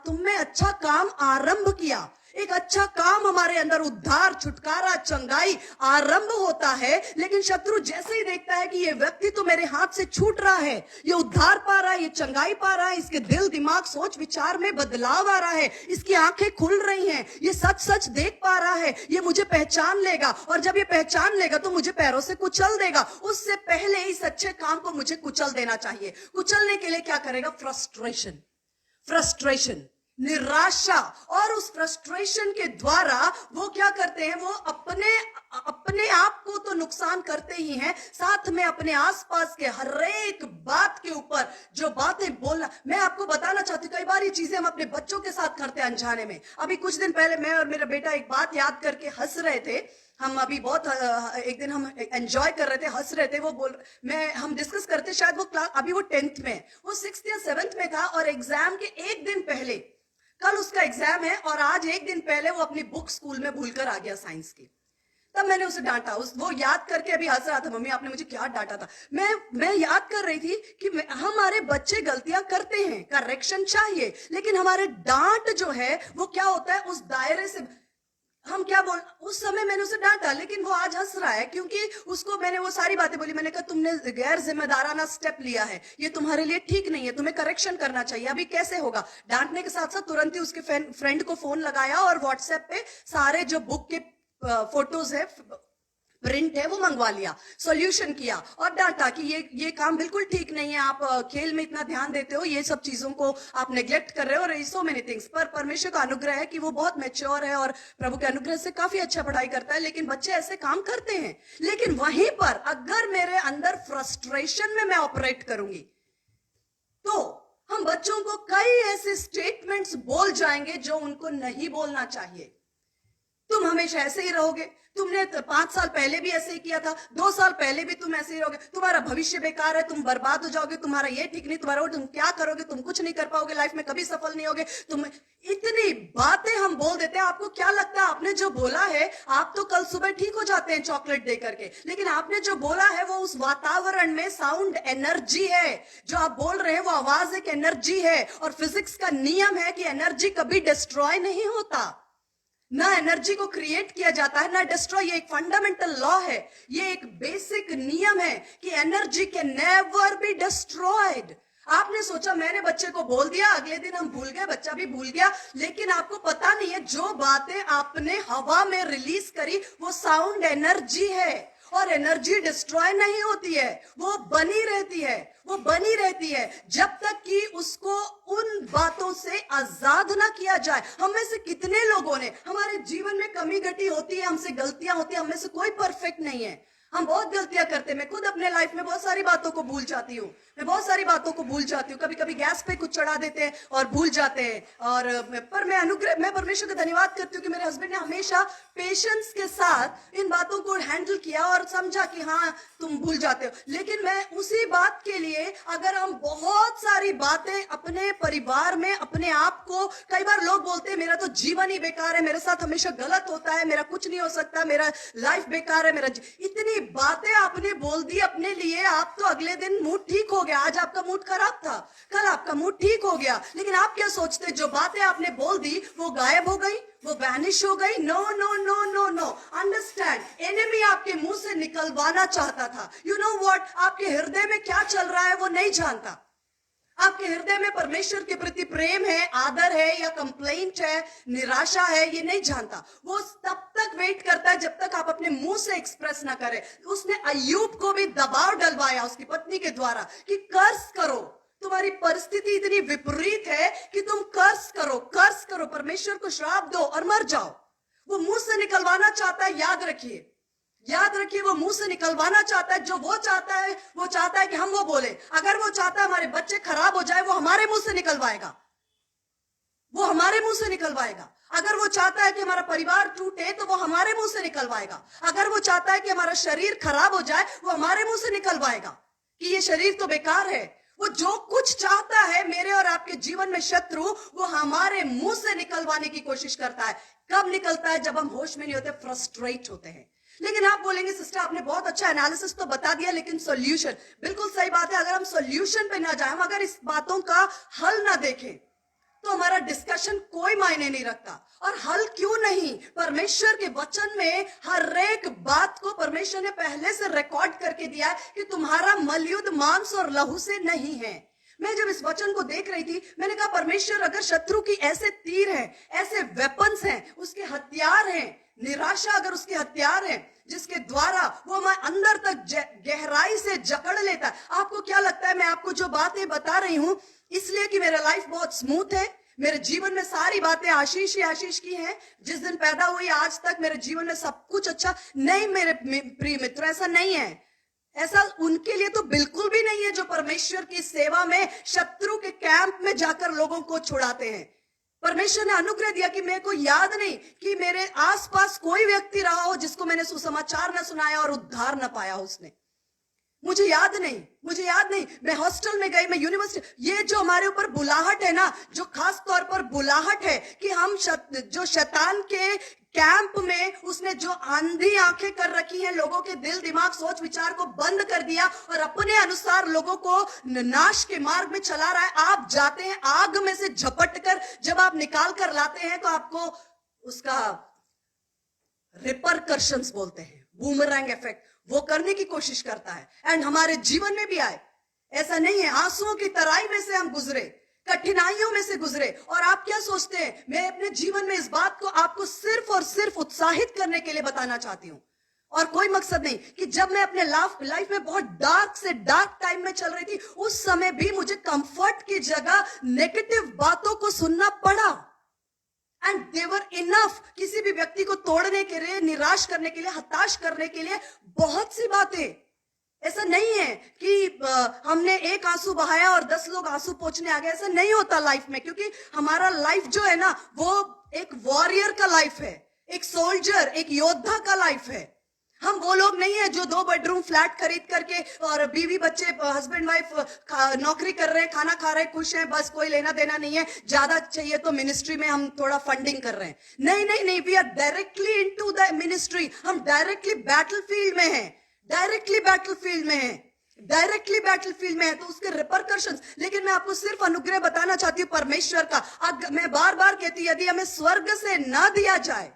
तुम में अच्छा काम आरंभ किया, एक अच्छा काम हमारे अंदर, उद्धार, छुटकारा, चंगाई आरंभ होता है। लेकिन शत्रु जैसे ही देखता है कि ये व्यक्ति तो मेरे हाथ से छूट रहा है, ये उद्धार पा रहा है, ये चंगाई पा रहा है, इसके दिल, दिमाग, सोच विचार में बदलाव आ रहा है, इसकी आंखें खुल रही हैं, ये सच सच देख पा रहा है, ये मुझे पहचान लेगा, और जब ये पहचान लेगा तो मुझे पैरों से कुचल देगा। उससे पहले इस अच्छे काम को मुझे कुचल देना चाहिए। कुचलने के लिए क्या करेगा? फ्रस्ट्रेशन, फ्रस्ट्रेशन, निराशा। और उस फ्रस्ट्रेशन के द्वारा वो क्या करते हैं? वो अपने आप को तो नुकसान करते ही हैं, साथ में अपने आसपास के हर एक बात के ऊपर जो बातें बोलना। मैं आपको बताना चाहती हूँ, कई बार ये चीजें हम अपने बच्चों के साथ करते हैं अनजाने में। अभी कुछ दिन पहले मैं और मेरा बेटा एक बात याद करके हंस रहे थे। हम अभी बहुत एक दिन हम एंजॉय कर रहे थे, हंस रहे थे। हम डिस्कस करते, शायद वो क्लास, अभी वो 10th में, वो 6th या 7th में था, और एग्जाम के एक दिन पहले, कल उसका एग्जाम है और आज एक दिन पहले वो अपनी बुक स्कूल में भूलकर आ गया साइंस की। तब मैंने उसे डांटा, वो याद करके अभी हंस रहा था, मम्मी आपने मुझे क्या डांटा था। मैं याद कर रही थी कि हमारे बच्चे गलतियां करते हैं, करेक्शन चाहिए, लेकिन हमारे डांट जो है वो क्या होता है, उस दायरे से हम क्या बोल। उस समय मैंने उसे डांटा, लेकिन वो आज हंस रहा है क्योंकि उसको मैंने वो सारी बातें बोली। मैंने कहा तुमने गैर जिम्मेदाराना स्टेप लिया है, ये तुम्हारे लिए ठीक नहीं है, तुम्हें करेक्शन करना चाहिए। अभी कैसे होगा? डांटने के साथ साथ तुरंत ही उसके फ्रेंड को फोन लगाया और व्हाट्सएप पे सारे जो बुक के फोटोज है, प्रिंट है, वो मंगवा लिया, सॉल्यूशन किया और डांटा कि ये काम बिल्कुल ठीक नहीं है, आप खेल में इतना ध्यान देते हो, ये सब चीजों को आप नेग्लेक्ट कर रहे हो, और सो मेनी थिंग्स। पर परमेश्वर का अनुग्रह है कि वो बहुत मैच्योर है और प्रभु के अनुग्रह से काफी अच्छा पढ़ाई करता है। लेकिन बच्चे ऐसे काम करते हैं। लेकिन वहीं पर अगर मेरे अंदर फ्रस्ट्रेशन में मैं ऑपरेट करूंगी तो हम बच्चों को कई ऐसे स्टेटमेंट्स बोल जाएंगे जो उनको नहीं बोलना चाहिए। तुम हमेशा ऐसे ही रहोगे, तुमने 5 साल पहले भी ऐसे ही किया था, 2 साल पहले भी तुम ऐसे ही रहोगे, तुम्हारा भविष्य बेकार है, तुम बर्बाद हो जाओगे, तुम्हारा ये ठीक नहीं, तुम्हारा तुम क्या करोगे, तुम कुछ नहीं कर पाओगे, लाइफ में कभी सफल नहीं होगे। तुम इतनी बातें हम बोल देते हैं। आपको क्या लगता है आपने जो बोला है, आप तो कल सुबह ठीक हो जाते हैं चॉकलेट दे करके, लेकिन आपने जो बोला है वो उस वातावरण में साउंड एनर्जी है। जो आप बोल रहे हैं वो आवाज एक एनर्जी है, और फिजिक्स का नियम है कि एनर्जी कभी डिस्ट्रॉय नहीं होता, ना एनर्जी को क्रिएट किया जाता है ना डिस्ट्रॉय। ये एक फंडामेंटल लॉ है, ये एक बेसिक नियम है कि energy can never be destroyed. आपने सोचा मैंने बच्चे को बोल दिया, अगले दिन हम भूल गए, बच्चा भी भूल गया, लेकिन आपको पता नहीं है जो बातें आपने हवा में रिलीज करी वो साउंड एनर्जी है, और एनर्जी डिस्ट्रॉय नहीं होती है, वो बनी रहती है, वो बनी रहती है जब तक कि उसको उन बातों से आजाद ना किया जाए। हम में से कितने लोगों ने, हमारे जीवन में कमी घटी होती है, हमसे गलतियां होती है, हम में से कोई परफेक्ट नहीं है, हम बहुत गलतियां करते हैं। मैं खुद अपने लाइफ में बहुत सारी बातों को भूल जाती हूँ, मैं बहुत सारी बातों को भूल जाती हूँ। कभी कभी गैस पे कुछ चढ़ा देते हैं और भूल जाते हैं, और पर मैं परमेश्वर का धन्यवाद करती हूँ कि मेरे हस्बैंड ने हमेशा पेशेंस के साथ इन बातों को हैंडल किया और समझा कि हाँ तुम भूल जाते हो। लेकिन मैं उसी बात के लिए, अगर हम बहुत सारी बातें अपने परिवार में अपने आप को, कई बार लोग बोलते हैं मेरा तो जीवन ही बेकार है, मेरे साथ हमेशा गलत होता है, मेरा कुछ नहीं हो सकता, मेरा लाइफ बेकार है, मेरा इतनी बातें आपने बोल दी अपने लिए, आप तो अगले दिन मूड ठीक हो गया। आज आपका मूड खराब था, कल आपका मूड ठीक हो गया, लेकिन आप क्या सोचते, जो बातें आपने बोल दी वो गायब हो गई, वो वैनिश हो गई? No no no no no, understand, enemy आपके मुंह से निकलवाना चाहता था। यू नो व्हाट, आपके हृदय में क्या चल रहा है वो नहीं जानता। आपके हृदय में परमेश्वर के प्रति प्रेम है, आदर है, या कंप्लेंट है, निराशा है, ये नहीं जानता। वो तब तक वेट करता है जब तक आप अपने मुंह से एक्सप्रेस ना करें। उसने अय्यूब को भी दबाव डलवाया उसकी पत्नी के द्वारा कि कर्ज करो, तुम्हारी परिस्थिति इतनी विपरीत है कि तुम कर्ज करो, कर्ज करो, परमेश्वर को श्राप दो और मर जाओ। वो मुंह से निकलवाना चाहता है, याद रखिए, याद रखिए, वो मुंह से निकलवाना चाहता है। जो वो चाहता है कि हम वो बोले। अगर वो चाहता है हमारे बच्चे खराब हो जाए, वो हमारे मुंह से निकलवाएगा, वो हमारे मुंह से निकलवाएगा। अगर वो चाहता है कि हमारा परिवार टूटे, तो वो हमारे मुंह से निकलवाएगा। अगर वो चाहता है कि हमारा शरीर खराब हो जाए, वो हमारे मुंह से निकलवाएगा कि ये शरीर तो बेकार है। वो जो कुछ चाहता है मेरे और आपके जीवन में शत्रु, वो हमारे मुंह से निकलवाने की कोशिश करता है। कब निकलता है? जब हम होश में नहीं होते, फ्रस्ट्रेट होते हैं। लेकिन आप बोलेंगे सिस्टर आपने बहुत अच्छा एनालिसिस तो बता दिया, लेकिन सॉल्यूशन, बिल्कुल सही बात है। अगर हम सॉल्यूशन पे ना जाए, हम अगर इस बातों का हल ना देखें, तो हमारा डिस्कशन कोई मायने नहीं रखता। और हल क्यों नहीं? परमेश्वर के वचन में हर एक बात को परमेश्वर ने पहले से रिकॉर्ड करके दिया है कि तुम्हारा मलयुद्ध मांस और लहू से नहीं है। मैं जब इस वचन को देख रही थी, मैंने कहा परमेश्वर अगर शत्रु की ऐसे तीर हैं, ऐसे वेपन्स हैं, उसके हथियार हैं, निराशा अगर उसके हथियार हैं जिसके द्वारा वो हमारे अंदर तक गहराई से जकड़ लेता है। आपको क्या लगता है मैं आपको जो बातें बता रही हूं इसलिए कि मेरा लाइफ बहुत स्मूथ है, मेरे जीवन में सारी बातें आशीष ही आशीष की हैं, जिस दिन पैदा हुई आज तक मेरे जीवन में सब कुछ अच्छा? नहीं मेरे प्रिय मित्र, ऐसा नहीं है। ऐसा उनके लिए तो बिल्कुल भी नहीं है जो परमेश्वर की सेवा में शत्रु के कैंप में जाकर लोगों को छुड़ाते हैं। परमेश्वर ने अनुग्रह दिया कि मेरे को याद नहीं कि मेरे आसपास कोई व्यक्ति रहा हो जिसको मैंने सुसमाचार न सुनाया और उद्धार न पाया उसने। मुझे याद नहीं। मैं हॉस्टल में गई, मैं यूनिवर्सिटी, ये जो हमारे ऊपर बुलाहट है ना, जो खास तौर पर बुलाहट है कि हम जो शैतान के कैंप में उसने जो आंधी आंखें कर रखी हैं, लोगों के दिल दिमाग सोच विचार को बंद कर दिया और अपने अनुसार लोगों को नाश के मार्ग में चला रहा है। आप जाते हैं आग में से झपट कर, जब आप निकाल कर लाते हैं तो आपको उसका रिपरकर्शंस बोलते हैं, बूमरैंग इफेक्ट, वो करने की कोशिश करता है। एंड हमारे जीवन में भी आए। ऐसा नहीं है, आंसुओं की तराई में से हम गुजरे, कठिनाइयों में से गुजरे। और आप क्या सोचते हैं? मैं अपने जीवन में इस बात को आपको सिर्फ और सिर्फ उत्साहित करने के लिए बताना चाहती हूं, और कोई मकसद नहीं कि जब मैं अपने लाइफ में बहुत डार्क से डार्क टाइम में चल रही थी, उस समय भी मुझे कंफर्ट की जगह नेगेटिव बातों को सुनना पड़ा। एंड देवर इनफ किसी भी व्यक्ति को तोड़ने के लिए, निराश करने के लिए, हताश करने के लिए बहुत सी बातें। ऐसा नहीं है कि हमने एक आंसू बहाया और 10 लोग आंसू पोंछने आ गए। ऐसा नहीं होता लाइफ में, क्योंकि हमारा लाइफ जो है ना, वो एक वॉरियर का लाइफ है, एक सोल्जर, एक योद्धा का लाइफ है। हम वो लोग नहीं है जो 2 बेडरूम फ्लैट खरीद करके और बीवी बच्चे हस्बैंड वाइफ नौकरी कर रहे हैं, खाना खा रहे हैं, खुश हैं, बस कोई लेना देना नहीं है, ज्यादा चाहिए तो मिनिस्ट्री में हम थोड़ा फंडिंग कर रहे हैं। नहीं, we are directly into the ministry. हम डायरेक्टली बैटलफील्ड में हैं, डायरेक्टली बैटलफील्ड में है, तो उसके रिपरकर्शंस। लेकिन मैं आपको सिर्फ अनुग्रह बताना चाहती हूँ परमेश्वर का। मैं बार बार कहती हूँ, यदि हमें स्वर्ग से ना दिया जाए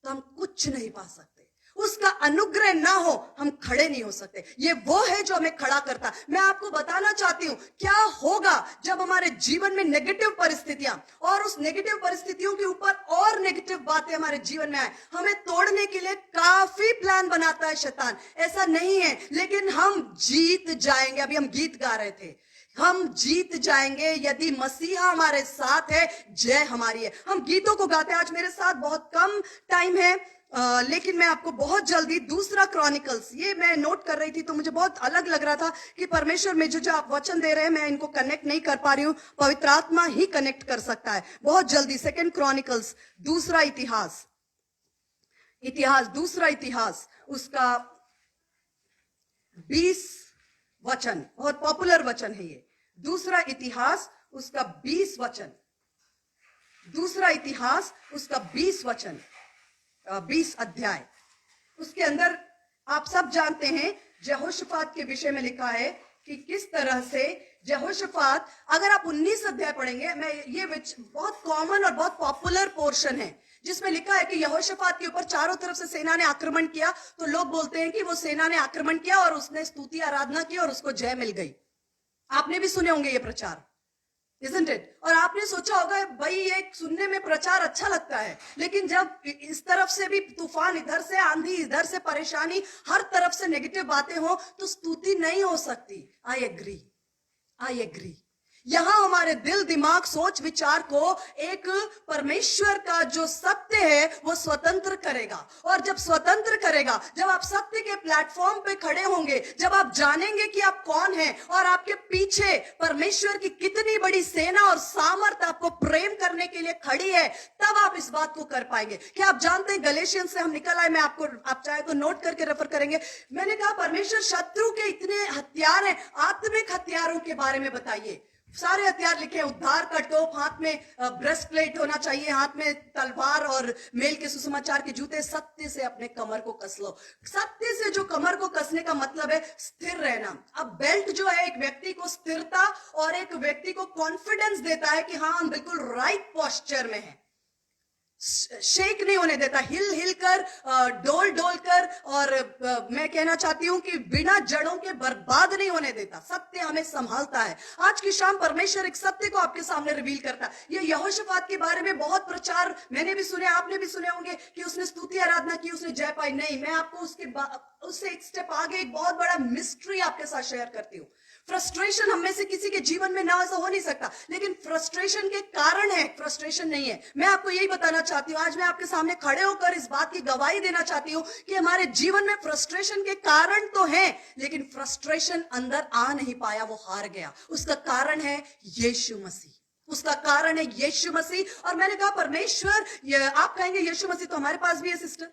तो हम कुछ नहीं पा सकते। उसका अनुग्रह ना हो हम खड़े नहीं हो सकते। ये वो है जो हमें खड़ा करता। मैं आपको बताना चाहती हूं क्या होगा जब हमारे जीवन में नेगेटिव परिस्थितियां और उस नेगेटिव परिस्थितियों के ऊपर और नेगेटिव बातें हमारे जीवन में आए। हमें तोड़ने के लिए काफी प्लान बनाता है शैतान, ऐसा नहीं है, लेकिन हम जीत जाएंगे। अभी हम गीत गा रहे थे, हम जीत जाएंगे यदि मसीहा हमारे साथ है, जय हमारी है। हम गीतों को गाते हैं। आज मेरे साथ बहुत कम टाइम है, लेकिन मैं आपको बहुत जल्दी 2 क्रॉनिकल्स, ये मैं नोट कर रही थी तो मुझे बहुत अलग लग रहा था कि परमेश्वर में जो आप वचन दे रहे हैं मैं इनको कनेक्ट नहीं कर पा रही हूं, पवित्र आत्मा ही कनेक्ट कर सकता है। बहुत जल्दी 2 क्रॉनिकल्स, दूसरा इतिहास, उसका 20 वचन, बहुत पॉपुलर वचन है ये। दूसरा इतिहास उसका 20 वचन, दूसरा इतिहास उसका 20 वचन, 20 अध्याय। उसके अंदर आप सब जानते हैं यहोशापात के विषय में लिखा है कि किस तरह से यहोशापात, अगर आप 19 अध्याय पढ़ेंगे, मैं ये बहुत कॉमन और बहुत पॉपुलर पोर्शन है जिसमें लिखा है कि यहोशापात के ऊपर चारों तरफ से सेना ने आक्रमण किया, तो लोग बोलते हैं कि वो सेना ने आक्रमण किया और उसने स्तुति आराधना की और उसको जय मिल गई। आपने भी सुने होंगे ये प्रचार, Isn't it? और आपने सोचा होगा भाई ये सुनने में प्रचार अच्छा लगता है, लेकिन जब इस तरफ से भी तूफान, इधर से आंधी, इधर से परेशानी, हर तरफ से नेगेटिव बातें हो तो स्तुति नहीं हो सकती। I agree. यहाँ हमारे दिल, दिमाग, सोच, विचार को एक परमेश्वर का जो सत्य है वो स्वतंत्र करेगा। और जब स्वतंत्र करेगा, जब आप सत्य के प्लेटफॉर्म पे खड़े होंगे, जब आप जानेंगे कि आप कौन हैं और आपके पीछे परमेश्वर की कितनी बड़ी सेना और सामर्थ आपको प्रेम करने के लिए खड़ी है, तब आप इस बात को कर पाएंगे। क्या आप जानते हैं गलेशियन से हम निकल आए, मैं आपको, आप चाहे तो नोट करके रेफर करेंगे। मैंने कहा परमेश्वर शत्रु के इतने हथियार हैं, आत्मिक हथियारों के बारे में बताइए। सारे हथियार लिखे हैं, उद्धार का टोप, हाथ में ब्रेस्ट प्लेट होना चाहिए, हाथ में तलवार और मेल के सुसमाचार के जूते। सत्य से अपने कमर को कस लो। सत्य से जो कमर को कसने का मतलब है स्थिर रहना। अब बेल्ट जो है एक व्यक्ति को स्थिरता और एक व्यक्ति को कॉन्फिडेंस देता है कि हाँ हम बिल्कुल राइट पोस्चर में हैं। शेक नहीं होने देता, हिल हिल कर, डोल डोल कर, और मैं कहना चाहती हूं कि बिना जड़ों के बर्बाद नहीं होने देता। सत्य हमें संभालता है। आज की शाम परमेश्वर एक सत्य को आपके सामने रिवील करता है। ये यहोशाफात के बारे में बहुत प्रचार मैंने भी सुने, आपने भी सुने होंगे कि उसने स्तुति आराधना की, उसने जय पाई। नहीं, मैं आपको उससे एक स्टेप आगे एक बहुत बड़ा मिस्ट्री आपके साथ शेयर करती हूँ। फ्रस्ट्रेशन हम में से किसी के जीवन में ना ऐसा हो नहीं सकता, लेकिन फ्रस्ट्रेशन के कारण है, फ्रस्ट्रेशन नहीं है। मैं आपको यही बताना चाहती हूँ, आज मैं आपके सामने खड़े होकर इस बात की गवाही देना चाहती हूँ कि हमारे जीवन में फ्रस्ट्रेशन के कारण तो है, लेकिन फ्रस्ट्रेशन अंदर आ नहीं पाया, वो हार गया। उसका कारण है यीशु मसीह। उसका कारण है यीशु मसीह। और मैंने कहा परमेश्वर, आप कहेंगे यीशु मसीह तो हमारे पास भी है सिस्टर,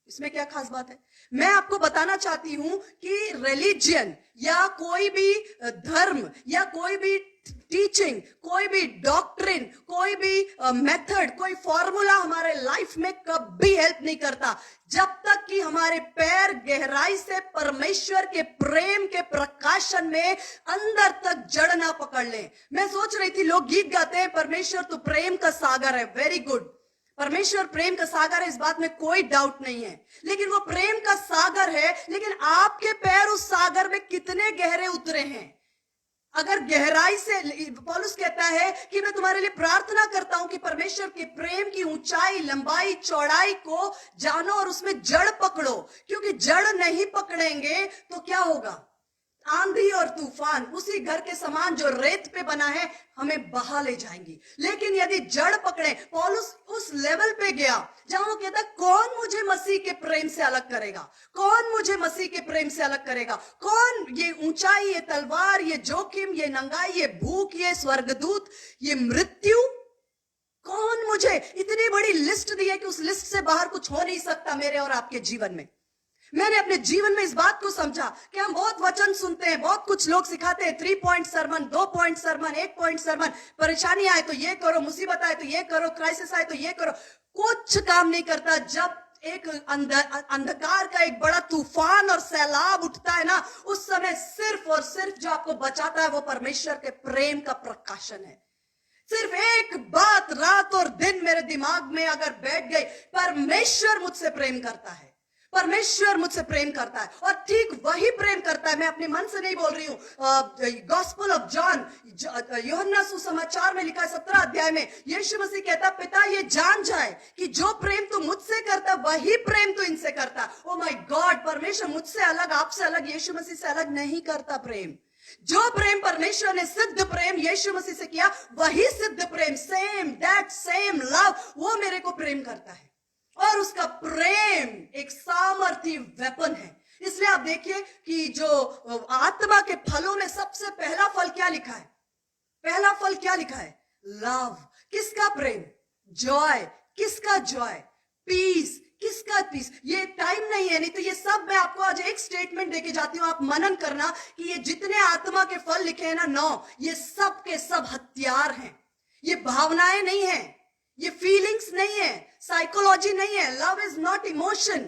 इसमें क्या खास बात है? मैं आपको बताना चाहती हूं कि रिलीजियन या कोई भी धर्म या कोई भी टीचिंग, कोई भी डॉक्ट्रिन, कोई भी मेथड, कोई फॉर्मूला हमारे लाइफ में कभी हेल्प नहीं करता जब तक कि हमारे पैर गहराई से परमेश्वर के प्रेम के प्रकाशन में अंदर तक जड़ ना पकड़ ले। मैं सोच रही थी, लोग गीत गाते हैं परमेश्वर तो प्रेम का सागर है, वेरी गुड, परमेश्वर प्रेम का सागर है, इस बात में कोई डाउट नहीं है। लेकिन वो प्रेम का सागर है, लेकिन आपके पैर उस सागर में कितने गहरे उतरे हैं? अगर गहराई से, पौलुस कहता है कि मैं तुम्हारे लिए प्रार्थना करता हूं कि परमेश्वर के प्रेम की ऊंचाई, लंबाई, चौड़ाई को जानो और उसमें जड़ पकड़ो, क्योंकि जड़ नहीं पकड़ेंगे तो क्या होगा? आंधी और तूफान उसी घर के समान जो रेत पे बना है हमें बहा ले जाएंगी। लेकिन यदि जड़ पकड़े, पौलुस उस लेवल पे गया जहां वो कहता कौन मुझे मसीह के प्रेम से अलग करेगा, कौन मुझे मसीह के प्रेम से अलग करेगा, कौन? ये ऊंचाई, ये तलवार, ये जोखिम, ये नंगाई, ये भूख, ये स्वर्गदूत, ये मृत्यु, कौन मुझे? इतनी बड़ी लिस्ट दी है कि उस लिस्ट से बाहर कुछ हो नहीं सकता मेरे और आपके जीवन में। मैंने अपने जीवन में इस बात को समझा कि हम बहुत वचन सुनते हैं, बहुत कुछ लोग सिखाते हैं, 3 point sermon, 2 point sermon, 1 point sermon, परेशानी आए तो ये करो, मुसीबत आए तो ये करो, क्राइसिस आए तो ये करो। कुछ काम नहीं करता। जब एक अंधकार का एक बड़ा तूफान और सैलाब उठता है ना, उस समय सिर्फ और सिर्फ जो आपको बचाता है वो परमेश्वर के प्रेम का प्रकाशन है। सिर्फ एक बात रात और दिन मेरे दिमाग में अगर बैठ गई, परमेश्वर मुझसे प्रेम करता है, परमेश्वर मुझसे प्रेम करता है, और ठीक वही प्रेम करता है। मैं अपने मन से नहीं बोल रही हूं। गॉस्पेल ऑफ जॉन, यूहन्ना सुसमाचार में लिखा है 17 अध्याय में, यीशु मसीह कहता पिता ये जान जाए कि जो प्रेम तू मुझसे करता वही प्रेम तू इनसे करता। ओ माय गॉड, परमेश्वर मुझसे अलग, आपसे अलग, यीशु मसीह से अलग नहीं करता प्रेम। जो प्रेम परमेश्वर ने सिद्ध प्रेम यीशु मसीह से किया, वही सिद्ध प्रेम, सेम दैट सेम लव, वो मेरे को प्रेम करता है। और उसका प्रेम एक सामर्थी वेपन है। इसलिए आप देखिए कि जो आत्मा के फलों में सबसे पहला फल क्या लिखा है? पहला फल क्या लिखा है? लव। किसका प्रेम? जॉय। किसका जॉय? पीस। किसका पीस? ये टाइम नहीं है, नहीं तो ये सब मैं आपको आज एक स्टेटमेंट देके जाती हूं, आप मनन करना कि ये जितने आत्मा के फल लिखे हैं ना 9, ये सब के सब हथियार हैं। ये भावनाएं नहीं है, ये फीलिंग्स नहीं है, साइकोलॉजी नहीं है। Love is not emotion.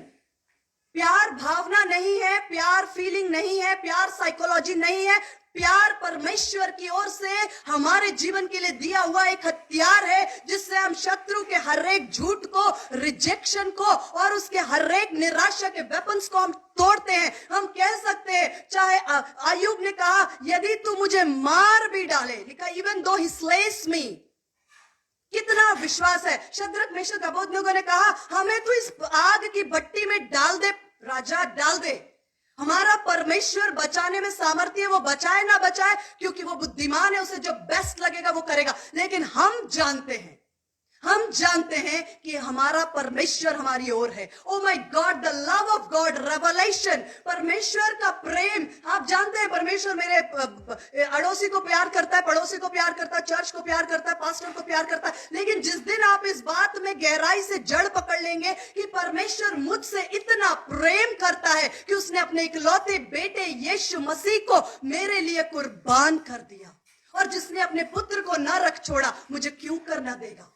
प्यार भावना नहीं है, प्यार फीलिंग नहीं है, प्यार साइकोलॉजी नहीं है। प्यार परमेश्वर की ओर से हमारे जीवन के लिए दिया हुआ एक हथियार है, जिससे हम शत्रु के हर एक झूठ को, रिजेक्शन को और उसके हर एक निराशा के वेपन्स को हम तोड़ते हैं। हम कह सकते हैं, चाहे अय्यूब ने कहा यदि तू मुझे मार भी डाले, लिखा इवन दो ही स्लेस मी। कितना विश्वास है। शद्रक मेशक अबेदनगो ने कहा हमें तो इस आग की भट्टी में डाल दे राजा, डाल दे, हमारा परमेश्वर बचाने में सामर्थ्य है, वो बचाए ना बचाए, क्योंकि वो बुद्धिमान है, उसे जो बेस्ट लगेगा वो करेगा। लेकिन हम जानते हैं कि हमारा परमेश्वर हमारी ओर है। Oh my God, the love of God, revelation, परमेश्वर का प्रेम। आप जानते हैं परमेश्वर मेरे अड़ोसी को प्यार करता है, पड़ोसी को प्यार करता है, चर्च को प्यार करता है, पास्टर को प्यार करता है। लेकिन जिस दिन आप इस बात में गहराई से जड़ पकड़ लेंगे कि परमेश्वर मुझसे इतना प्रेम करता है कि उसने अपने इकलौते बेटे यीशु मसीह को मेरे लिए कुर्बान कर दिया, और जिसने अपने पुत्र को न रख छोड़ा, मुझे क्यों करना देगा।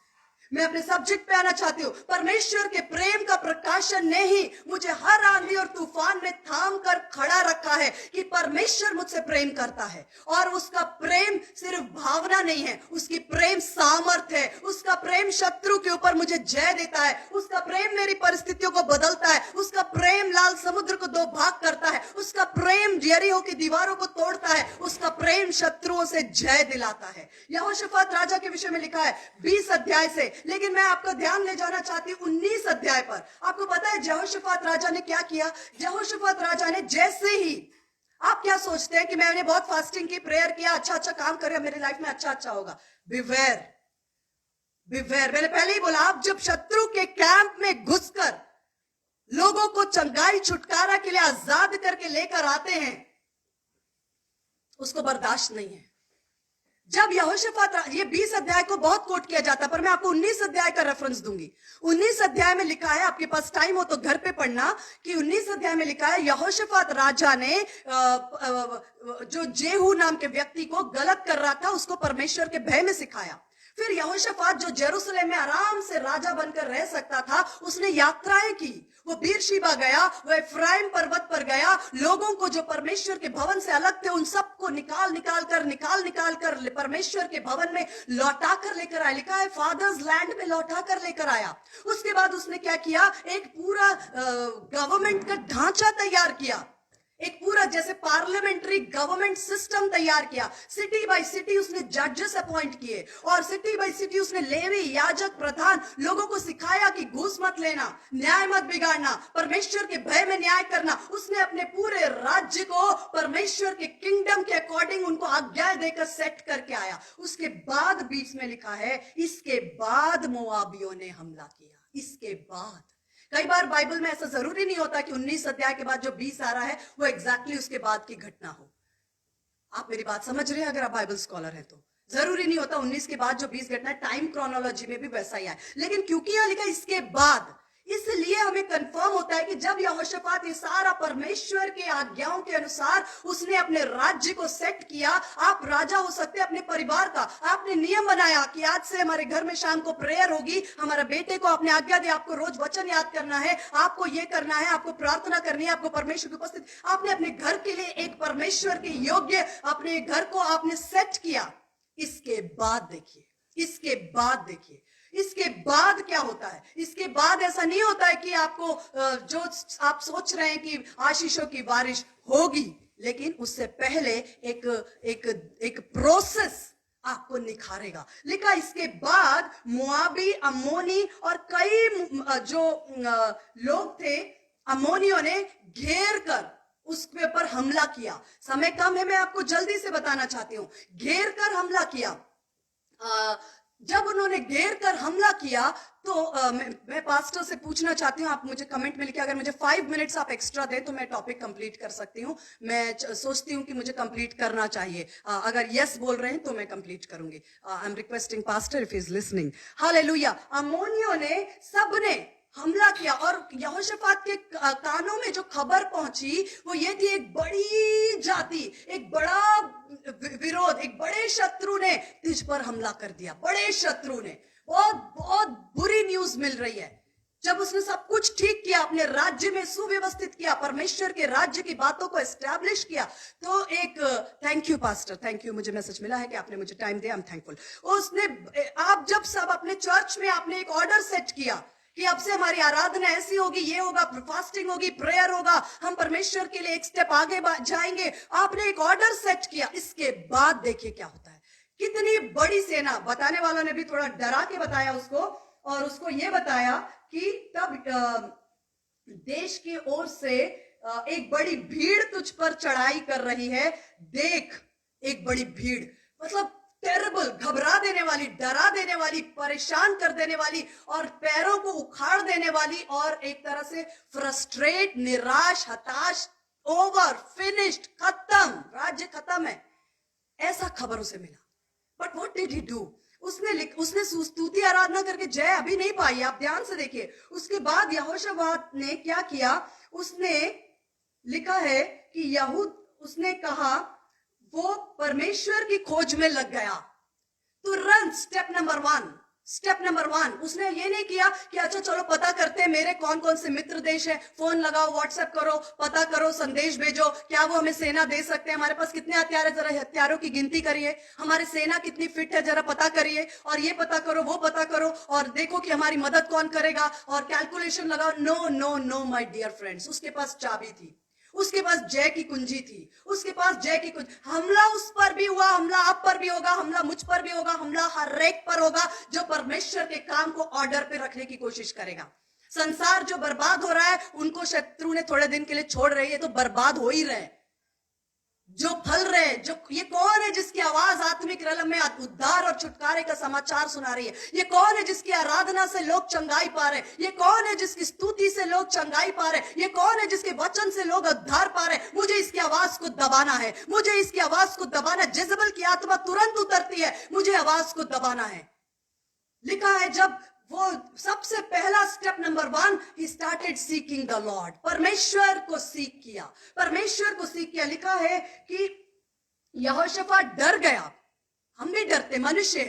मैं अपने सब्जेक्ट पे आना चाहती हूँ। परमेश्वर के प्रेम का प्रकाशन ने ही मुझे हर आंधी और तूफान में थाम कर खड़ा रखा है कि परमेश्वर मुझसे प्रेम करता है, और उसका प्रेम सिर्फ भावना नहीं है, उसकी प्रेम सामर्थ है। उसका प्रेम शत्रु के ऊपर मुझे जय देता है, उसका प्रेम मेरी परिस्थितियों को बदलता है, उसका प्रेम लाल समुद्र को दो भाग करता है, उसका प्रेम यरीहो की दीवारों को तोड़ता है, उसका प्रेम शत्रुओं से जय दिलाता है। यहोशाफात राजा के विषय में लिखा है 20 अध्याय से, लेकिन मैं आपका ध्यान ले जाना चाहती हूं 19 अध्याय पर। आपको पता है यहोशाफात राजा ने क्या किया? यहोशाफात राजा ने जैसे ही, आप क्या सोचते हैं कि मैंने बहुत फास्टिंग की, प्रेयर किया, अच्छा काम करे, मेरी लाइफ में अच्छा होगा? बिवेयर, मैंने पहले ही बोला, आप जब शत्रु के कैंप में घुसकर लोगों को चंगाई छुटकारा के लिए आजाद करके लेकर आते हैं, उसको बर्दाश्त नहीं है। जब यहोशाफात, ये 20 अध्याय को बहुत कोट किया जाता है, पर मैं आपको 19 अध्याय का रेफरेंस दूंगी। 19 अध्याय में लिखा है, आपके पास टाइम हो तो घर पे पढ़ना, कि 19 अध्याय में लिखा है यहोशाफात राजा ने जो जेहू नाम के व्यक्ति को गलत कर रहा था, उसको परमेश्वर के भय में सिखाया। फिर यहोशाफात जो जेरूसलेम में आराम से राजा बनकर रह सकता था, उसने यात्राएं की। वो बीरशीबा गया, वो इफ्राइम पर्वत पर गया, लोगों को जो परमेश्वर के भवन से अलग थे उन सबको निकाल निकाल कर परमेश्वर के भवन में लौटा कर लेकर आया। लिखा है फादर्स लैंड में लौटा कर लेकर आया। उसके बाद उसने क्या किया? एक पूरा गवर्नमेंट का ढांचा तैयार किया, एक पूरा जैसे पार्लियामेंट्री गवर्नमेंट सिस्टम तैयार किया। सिटी बाय सिटी उसने जजेस अपॉइंट किए, और सिटी बाय सिटी उसने लेवी, याजक, प्रधान, लोगों को सिखाया कि घूस मत लेना, न्याय मत बिगाड़ना, परमेश्वर के भय में न्याय करना। उसने अपने पूरे राज्य को परमेश्वर के किंगडम के अकॉर्डिंग उनको आज्ञा देकर सेट करके आया। उसके बाद बीच में लिखा है, इसके बाद मोआबियों ने हमला किया। इसके बाद, कई बार बाइबल में ऐसा जरूरी नहीं होता कि 19 अध्याय के बाद जो 20 आ रहा है वो एग्जैक्टली उसके बाद की घटना हो। आप मेरी बात समझ रहे हैं? अगर आप बाइबल स्कॉलर हैं तो जरूरी नहीं होता 19 के बाद जो 20 घटना है, टाइम क्रोनोलॉजी में भी वैसा ही है। लेकिन क्योंकि यहां लिखा इसके बाद, इसलिए हमें कंफर्म होता है कि जब यहोशाफात ये सारा परमेश्वर के आज्ञाओं के अनुसार उसने अपने राज्य को सेट किया। आप राजा हो सकते हैं अपने परिवार का। आपने नियम बनाया कि आज से हमारे घर में शाम को प्रेयर होगी, हमारे बेटे को आपने आज्ञा दी, आपको रोज वचन याद करना है, आपको ये करना है, आपको प्रार्थना करनी है, आपको परमेश्वर की उपस्थिति। आपने अपने घर के लिए एक परमेश्वर के योग्य अपने घर को आपने सेट किया। इसके बाद देखिए, इसके बाद क्या होता है? इसके बाद ऐसा नहीं होता है कि आपको जो आप सोच रहे हैं कि आशीषों की बारिश होगी, लेकिन उससे पहले एक प्रोसेस आपको निखारेगा। लिखा इसके बाद मोआबी, अम्मोनी और कई जो लोग थे, अम्मोनियों ने घेर कर उसके ऊपर हमला किया। समय कम है, मैं आपको जल्दी से बताना चाहती हूं। घेर कर हमला किया। जब उन्होंने घेर कर हमला किया तो मैं पास्टर से पूछना चाहती हूँ, आप मुझे कमेंट में लिखिए, अगर मुझे 5 मिनट्स आप एक्स्ट्रा दें तो मैं टॉपिक कंप्लीट कर सकती हूँ। मैं सोचती हूँ कि मुझे कंप्लीट करना चाहिए। अगर यस बोल रहे हैं तो मैं कंप्लीट करूंगी। I am requesting pastor if is listening. Hallelujah. अम्मोनियों ने, सबने हमला किया, और यहोशाफात के कानों में जो खबर पहुंची वो ये थी, एक बड़ी जाति, एक बड़ा विरोध, एक बड़े शत्रु ने तुझ पर हमला कर दिया। बड़े शत्रु ने, बहुत बुरी न्यूज मिल रही है। जब उसने सब कुछ ठीक किया, अपने राज्य में सुव्यवस्थित किया, परमेश्वर के राज्य की बातों को एस्टैब्लिश किया, तो एक thank you pastor, thank you, मुझे मैसेज मिला है कि आपने मुझे टाइम दिया, आई एम थैंकफुल। उसने, आप जब सब अपने चर्च में आपने एक ऑर्डर सेट किया कि अब से हमारी आराधना ऐसी होगी, ये होगा, फास्टिंग होगी, प्रेयर होगा, हम परमेश्वर के लिए एक स्टेप आगे जाएंगे, आपने एक ऑर्डर सेट किया। इसके बाद देखिए क्या होता है। कितनी बड़ी सेना, बताने वालों ने भी थोड़ा डरा के बताया उसको, और उसको ये बताया कि तब देश की ओर से एक बड़ी भीड़ तुझ पर चढ़ाई कर रही है, देख एक बड़ी भीड़, मतलब टेरेबल, घबरा देने वाली, डरा देने वाली, परेशान कर देने वाली और पैरों को उखाड़ देने वाली और एक तरह से फ्रस्ट्रेट, निराश, हताश, ओवर, फिनिश्ड, खत्म, राज्य खत्म है, ऐसा खबरों से मिला। But what did he do? उसने स्तुति आराधना करके जय अभी नहीं पाई, आप ध्यान से देखिए। उसके बाद यहोशाफात ने क्या किया? उसने लिखा है कि उसने कहा वो परमेश्वर की खोज में लग गया। तुरंत स्टेप नंबर वन उसने ये नहीं किया कि अच्छा चलो पता करते हैं मेरे कौन कौन से मित्र देश है, फोन लगाओ, व्हाट्सएप करो, पता करो, संदेश भेजो, क्या वो हमें सेना दे सकते हैं, हमारे पास कितने हथियार है, जरा हथियारों की गिनती करिए, हमारी सेना कितनी फिट है जरा पता करिए, और ये पता करो, वो पता करो, और देखो कि हमारी मदद कौन करेगा, और कैलकुलेशन लगाओ। No no no my dear friends, उसके पास चाबी थी, उसके पास जय की कुंजी थी, उसके पास जय की कुंजी। हमला उस पर भी हुआ, हमला आप पर भी होगा, हमला मुझ पर भी होगा, हमला हर एक पर होगा जो परमेश्वर के काम को ऑर्डर पे रखने की कोशिश करेगा। संसार जो बर्बाद हो रहा है, उनको शत्रु ने थोड़े दिन के लिए छोड़ रही है तो बर्बाद हो ही रहे। जो फल रहे, जो ये कौन है जिसकी आवाज आत्मिक रलम में उद्धार और छुटकारे का समाचार सुना रही है? ये कौन है जिसकी आराधना से लोग चंगाई पा रहे? ये कौन है जिसकी स्तुति से लोग चंगाई पा रहे? ये कौन है जिसके वचन से लोग उद्धार पा रहे? मुझे इसकी आवाज को दबाना है, मुझे इसकी आवाज को दबाना। जेजबेल की आत्मा तुरंत उतरती है, मुझे आवाज को दबाना है। लिखा है जब वो सबसे पहला step number 1, he started seeking the Lord, परमेश्वर को सीख किया, परमेश्वर को सीख किया। लिखा है कि यहोशाफात डर गया। हम भी डरते, मनुष्य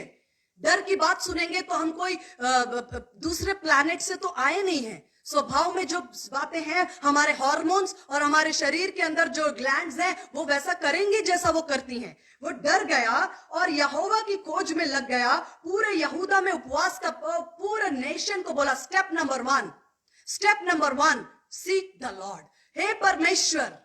डर की बात सुनेंगे तो हम कोई दूसरे प्लैनेट से तो आए नहीं हैं। स्वभाव में जो बातें हैं, हमारे हार्मोन्स और हमारे शरीर के अंदर जो ग्लैंड्स हैं वो वैसा करेंगे जैसा वो करती हैं। वो डर गया और यहोवा की खोज में लग गया। पूरे यहूदा में उपवास का पूरे नेशन को बोला step number 1, seek the Lord. हे परमेश्वर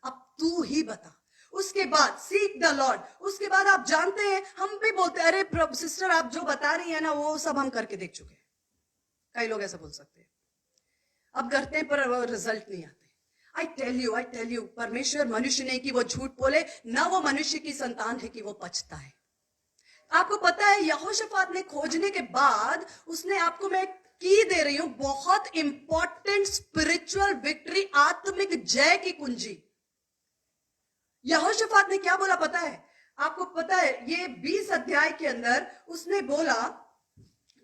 अब तू ही बता। उसके बाद सीक द लॉर्ड, उसके बाद आप जानते हैं हम भी बोलते हैं अरे सिस्टर आप जो बता रही है ना वो सब हम करके देख चुके हैं। कई लोग ऐसा बोल सकते हैं, अब करते हैं पर रिजल्ट नहीं आते। आई टेल यू परमेश्वर मनुष्य नहीं कि वो झूठ बोले, ना वो मनुष्य की संतान है कि वो पछता है। आपको पता है यहोशाफात ने खोजने के बाद उसने, आपको मैं की दे रही हूं बहुत इंपॉर्टेंट स्पिरिचुअल विक्ट्री, आत्मिक जय की कुंजी। यहोशाफात ने क्या बोला पता है? आपको पता है ये 20 अध्याय के अंदर उसने बोला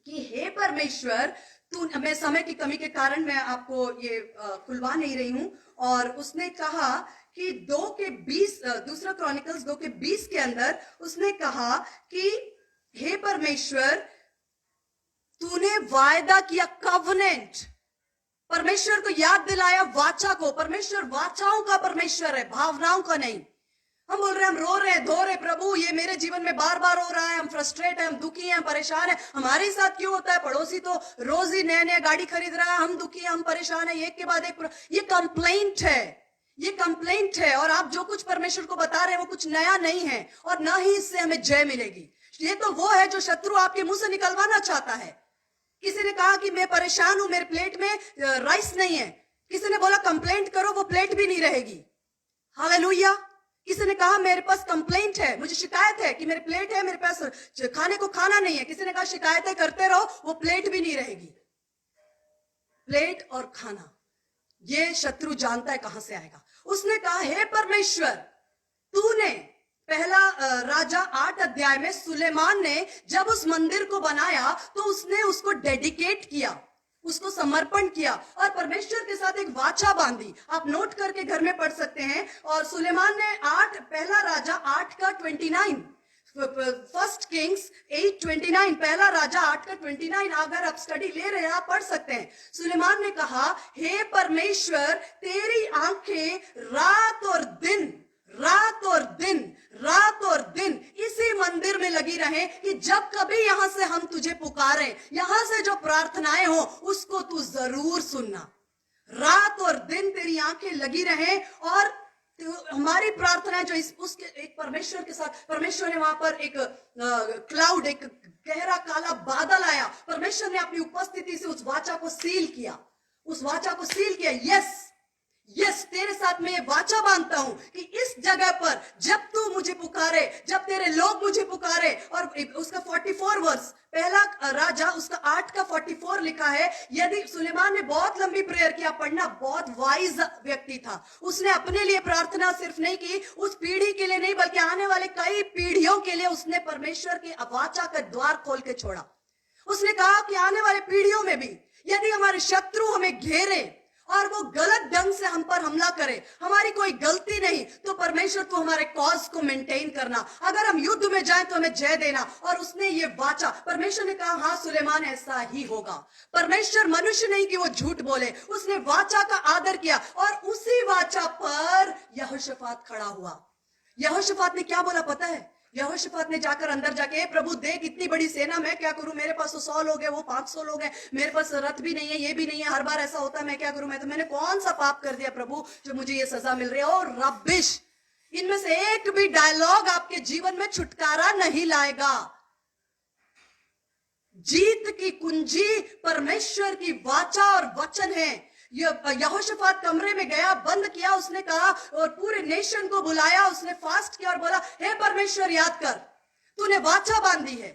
कि हे परमेश्वर तू, मैं समय की कमी के कारण मैं आपको ये खुलवा नहीं रही हूं, और उसने कहा कि 2:20 दूसरा क्रॉनिकल्स 2:20 के अंदर उसने कहा कि हे परमेश्वर तूने वायदा किया, कवनेंट, परमेश्वर को याद दिलाया वाचा को। परमेश्वर वाचाओं का परमेश्वर है, भावनाओं का नहीं। हम बोल रहे हैं, हम रो रहे हैं, धो रहे, प्रभु ये मेरे जीवन में बार बार हो रहा है, हम फ्रस्ट्रेट हैं, हम दुखी हैं, हम परेशान हैं। हमारे साथ क्यों होता है? पड़ोसी तो रोज ही नया नया गाड़ी खरीद रहा है, हम दुखी हैं, हम परेशान हैं, एक के बाद एक। ये कंप्लेंट है, ये कंप्लेंट है। और आप जो कुछ परमेश्वर को बता रहे हैं वो कुछ नया नहीं है, और ना ही इससे हमें जय मिलेगी। ये तो वो है जो शत्रु आपके मुंह से निकलवाना चाहता है। किसी ने कहा कि मैं परेशान हूं, मेरे प्लेट में राइस नहीं है। किसी ने बोला कंप्लेंट करो, वो प्लेट भी नहीं रहेगी। हालेलुया। किसी ने कहा मेरे पास कंप्लेंट है, मुझे शिकायत है कि मेरे प्लेट है, मेरे पास खाने को खाना नहीं है। किसी ने कहा शिकायतें करते रहो, वो प्लेट भी नहीं रहेगी। प्लेट और खाना ये शत्रु जानता है कहां से आएगा। उसने कहा हे परमेश्वर तूने, पहला राजा 8 अध्याय में सुलेमान ने जब उस मंदिर को बनाया तो उसने उसको डेडिकेट किया, उसको समर्पण किया और परमेश्वर के साथ एक वाचा बांधी। आप नोट करके घर में पढ़ सकते हैं। और सुलेमान ने पहला राजा 8:29, फर्स्ट किंग्स 8:29, पहला राजा 8:29, अगर आप स्टडी ले रहे हैं आप पढ़ सकते हैं। सुलेमान ने कहा हे परमेश्वर तेरी आंखें रात और दिन इसी मंदिर में लगी रहे कि जब कभी यहां से हम तुझे पुकारें, यहां से जो प्रार्थनाएं हो उसको तू जरूर सुनना। रात और दिन तेरी आंखें लगी रहे और हमारी प्रार्थना जो उसके एक परमेश्वर के साथ, परमेश्वर ने वहां पर एक क्लाउड, एक गहरा काला बादल आया। परमेश्वर ने अपनी उपस्थिति से उस वाचा को सील किया, उस वाचा को सील किया। यस, तेरे साथ मैं ये वाचा बांधता हूं कि इस जगह पर जब तू मुझे पुकारे, जब तेरे लोग मुझे पुकारे। और उसका 44 वर्स, पहला राजा उसका 8 का 44 लिखा है। यदि सुलेमान ने बहुत लंबी प्रेयर किया, पढ़ना, बहुत वाइज व्यक्ति था। उसने अपने लिए प्रार्थना सिर्फ नहीं की, उस पीढ़ी के लिए नहीं, बल्कि आने वाले कई पीढ़ियों के लिए उसने परमेश्वर की वाचा का द्वार खोल के छोड़ा। उसने कहा कि आने वाले पीढ़ियों में भी यदि हमारे शत्रु हमें घेरे और वो गलत ढंग से हम पर हमला करे, हमारी कोई गलती नहीं, तो परमेश्वर को हमारे कॉज को मेंटेन करना, अगर हम युद्ध में जाएं तो हमें जय देना। और उसने ये वाचा, परमेश्वर ने कहा हाँ सुलेमान ऐसा ही होगा। परमेश्वर मनुष्य नहीं कि वो झूठ बोले, उसने वाचा का आदर किया। और उसी वाचा पर यहोशाफात खड़ा हुआ। यहोशाफात ने क्या बोला पता है? यहोशाफात ने जाकर अंदर जाके, प्रभु देख इतनी बड़ी सेना, मैं क्या करूं, मेरे पास तो 100 लोग हैं, वो 500 लोग हैं, मेरे पास रथ भी नहीं है, ये भी नहीं है, हर बार ऐसा होता है, मैं क्या करूं, मैंने कौन सा पाप कर दिया प्रभु जो मुझे ये सजा मिल रही है। और रबिश, इनमें से एक भी डायलॉग आपके जीवन में छुटकारा नहीं लाएगा। जीत की कुंजी परमेश्वर की वाचा और वचन है। यहोशाफात कमरे में गया, बंद किया, उसने कहा और पूरे नेशन को बुलाया, उसने फास्ट किया और बोला, हे परमेश्वर याद कर, तूने वाचा बांधी है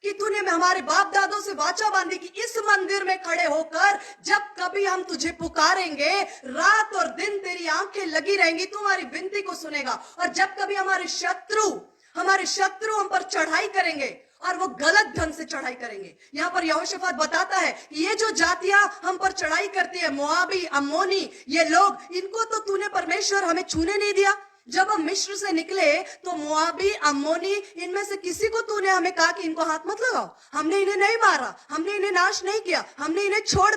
कि तूने हमारे बाप दादों से वाचा बांधी कि इस मंदिर में खड़े होकर जब कभी हम तुझे पुकारेंगे, रात और दिन तेरी आंखें लगी रहेंगी, तू हमारी विनती को सुनेगा। और जब कभी हमारे शत्रु हम पर चढ़ाई करेंगे, और वो गलत ढंग से चढ़ाई करेंगे। यहां पर यहोशाफात बताता है ये जो जातियां हम पर चढ़ाई करती है, मोआबी, अम्मोनी, ये लोग, इनको तो तूने परमेश्वर हमें छूने नहीं दिया। जब हम मिस्र से निकले तो मोआबी, अम्मोनी, इनमें से किसी को तूने हमें कहा कि इनको हाथ मत लगाओ। हमने इन्हें नहीं मारा, हमने इन्हें नाश नहीं किया, हमने इन्हें छोड़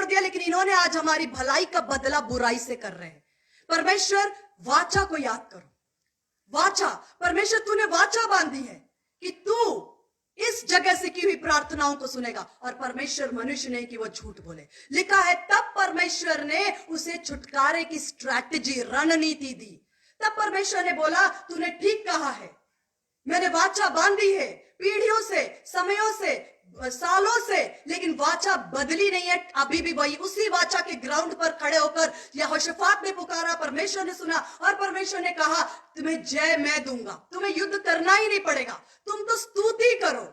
दिया, लेकिन इन्होंने आज हमारी भलाई का बदला बुराई से कर रहे हैं। परमेश्वर, वाचा को याद करो। वाचा, परमेश्वर तूने वाचा बांधी है कि तू इस जगह से की हुई प्रार्थनाओं को सुनेगा। और परमेश्वर मनुष्य नहीं कि वो झूठ बोले। लिखा है तब परमेश्वर ने उसे छुटकारे की स्ट्रैटेजी, रणनीति दी। तब परमेश्वर ने बोला, तूने ठीक कहा है, मैंने वाचा बांधी है पीढ़ियों से, समयों से, सालों से, लेकिन वाचा बदली नहीं है। अभी भी वही उसी वाचा के ग्राउंड पर खड़े होकर यहोशाफात ने पुकारा, परमेश्वर ने सुना और परमेश्वर ने कहा, तुम्हें जय मैं दूंगा, तुम्हें युद्ध करना ही नहीं पड़ेगा, तुम तो स्तुति करो।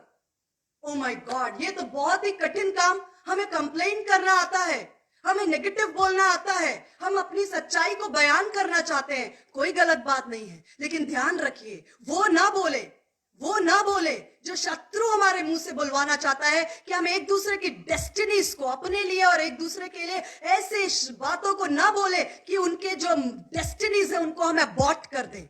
ओ माय गॉड, ये तो बहुत ही कठिन काम। हमें कंप्लेन करना आता है, हमें नेगेटिव बोलना आता है, हम अपनी सच्चाई को बयान करना चाहते हैं, कोई गलत बात नहीं है, लेकिन ध्यान रखिए वो ना बोले जो शत्रु हमारे मुंह से बुलवाना चाहता है कि हम एक दूसरे की डेस्टिनीज को अपने लिए और एक दूसरे के लिए ऐसे बातों को ना बोले कि उनके जो डेस्टिनीज है उनको हम अबॉर्ट कर दें।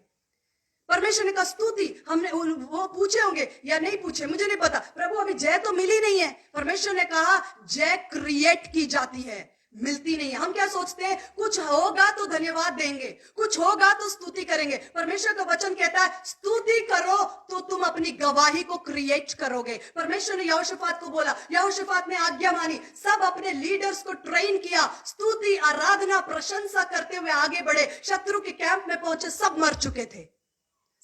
परमेश्वर ने कहा स्तुति, हमने वो पूछे होंगे या नहीं पूछे मुझे नहीं पता, प्रभु अभी जय तो मिली नहीं है। परमेश्वर ने कहा जय क्रिएट की जाती है, मिलती नहीं है। हम क्या सोचते हैं, कुछ होगा तो धन्यवाद देंगे, कुछ होगा तो स्तुति करेंगे। परमेश्वर का वचन कहता है स्तुति करो तो तुम अपनी गवाही को क्रिएट करोगे। परमेश्वर ने यहोशाफात को बोला, यहोशाफात ने आज्ञा मानी, सब अपने लीडर्स को ट्रेन किया, स्तुति, आराधना, प्रशंसा करते हुए आगे बढ़े। शत्रु के कैंप में पहुंचे, सब मर चुके थे,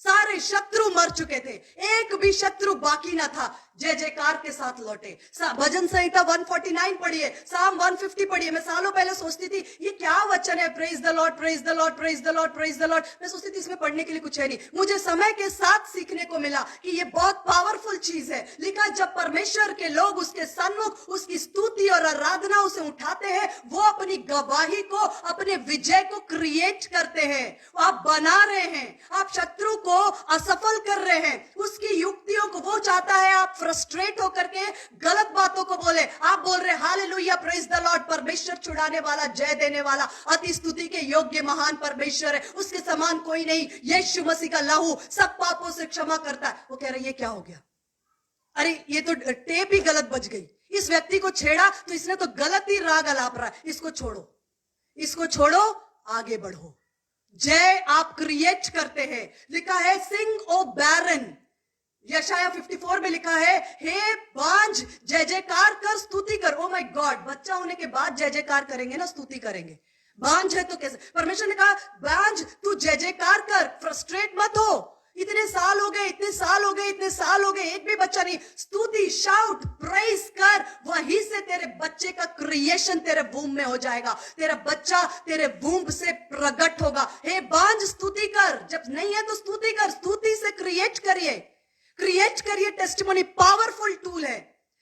सारे शत्रु मर चुके थे, एक भी शत्रु बाकी ना था। जय जयकार के साथ लौटे। भजन संहिता 149 पढ़िए, साम 150 पढ़िए। मैं सालों पहले सोचती थी ये क्या वचन है, praise the Lord, praise the Lord, praise the Lord, praise the Lord. मैं सोचती थी इसमें पढ़ने के लिए कुछ है नहीं। मुझे समय के साथ सीखने को मिला कि ये बहुत पावरफुल चीज है। लिखा जब परमेश्वर के लोग उसके सन्मुख उसकी स्तुति और आराधना उसे उठाते हैं, वो अपनी गवाही को, अपने विजय को क्रिएट करते हैं। आप बना रहे हैं, आप शत्रु को असफल कर रहे हैं, उसकी युक्तियों को वो चाहता है आप फ्रस्ट्रेट होकर के गलत बातों को बोले। आप बोल रहे हालेलुया, प्रेज द लॉर्ड, परमेश्वर छुड़ाने वाला, जय देने वाला, अति स्तुति के योग्य महान परमेश्वर है, उसके समान कोई नहीं। यीशु मसीह का लहू सब पापों से क्षमा करता है। वो कह रहे ये क्या हो गया, अरे ये तो टेप ही गलत बज गई, इस व्यक्ति को छेड़ा तो इसने तो गलत ही राग अलाप रहा है, इसको छोड़ो, इसको छोड़ो, आगे बढ़ो। जय आप क्रिएट करते हैं। लिखा है सिंग ओ बैरन, यशाया 54 में लिखा है हे बांझ जय जयकार कर, स्तुति कर। ओ माय गॉड, बच्चा होने के बाद जय जयकार करेंगे ना, स्तुति करेंगे। बांझ है तो कैसे? परमेश्वर ने कहा बांझ तू जय जयकार कर, फ्रस्ट्रेट मत हो। इतने साल हो गए, इतने साल हो गए, इतने साल हो गए, एक भी बच्चा नहीं। स्तुति, शाउट, प्रेज कर, वहीं से तेरे बच्चे का क्रिएशन तेरे वूम में हो जाएगा। तेरा बच्चा तेरे वूम से प्रकट होगा। हे बांझ, स्तुति कर, जब नहीं है तो स्तुति कर, स्तुति से क्रिएट करिए, क्रिएट करिए। टेस्टिमनी पावरफुल टूल है,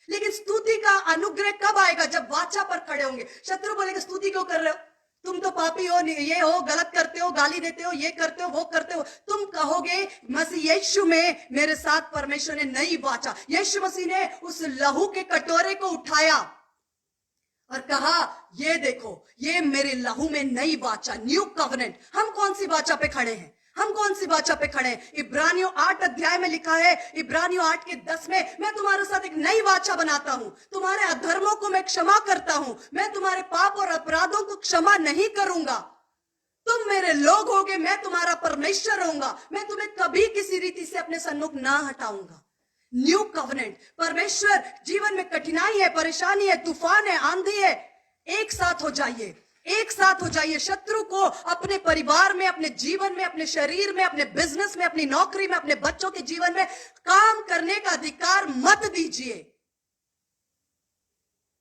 लेकिन स्तुति का अनुग्रह कब आएगा? जब वाचा पर खड़े होंगे। शत्रु बोलेगा स्तुति क्यों कर रहे हो, तुम तो पापी हो, ये हो, गलत करते हो, गाली देते हो, ये करते हो, वो करते हो। तुम कहोगे मसीह यीशु में मेरे साथ परमेश्वर ने नई वाचा, यीशु मसीह ने उस लहू के कटोरे को उठाया और कहा ये देखो, ये मेरे लहू में नई वाचा, न्यू कवनेंट। हम कौन सी वाचा पे खड़े हैं? हम कौन सी वाचा पे खड़े हैं? इब्रानियों 8 अध्याय में लिखा है, इब्रानियों 8 के 10 में, मैं तुम्हारे साथ एक नई वाचा बनाता हूं, तुम्हारे अधर्मों को मैं क्षमा करता हूं, मैं तुम्हारे पाप और अपराधों को क्षमा नहीं करूंगा, तुम मेरे लोग होगे, मैं तुम्हारा परमेश्वर होऊंगा, मैं तुम्हें कभी किसी रीति से अपने सन्मुख ना हटाऊंगा। New covenant. परमेश्वर, जीवन में कठिनाई है, परेशानी है, तूफान है, आंधी है, एक साथ हो जाइए, एक साथ हो जाइए। शत्रु को अपने परिवार में, अपने जीवन में, अपने शरीर में, अपने बिजनेस में, अपनी नौकरी में, अपने बच्चों के जीवन में काम करने का अधिकार मत दीजिए।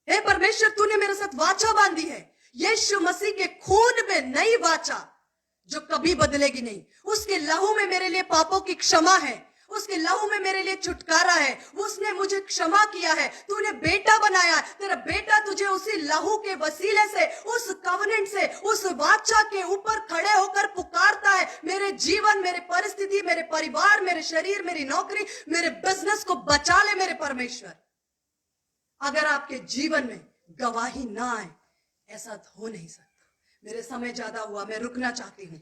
हे परमेश्वर, तूने मेरे साथ वाचा बांधी है, यीशु मसीह के खून में नई वाचा जो कभी बदलेगी नहीं। उसके लहू में मेरे लिए पापों की क्षमा है, उसके लहू में मेरे लिए छुटकारा है, उसने मुझे क्षमा किया है, तूने बेटा बनाया है, तेरा बेटा तुझे उसी लहू के वसीले से, उस कवनेंट से, उस वाचा के ऊपर खड़े होकर पुकारता है, मेरे जीवन, मेरे परिस्थिति, मेरे परिवार, मेरे शरीर, मेरी नौकरी, मेरे बिजनेस को बचा ले मेरे परमेश्वर। अगर आपके जीवन में गवाही ना आए, ऐसा हो नहीं सकता। मेरे समय ज्यादा हुआ, मैं रुकना चाहती हूं।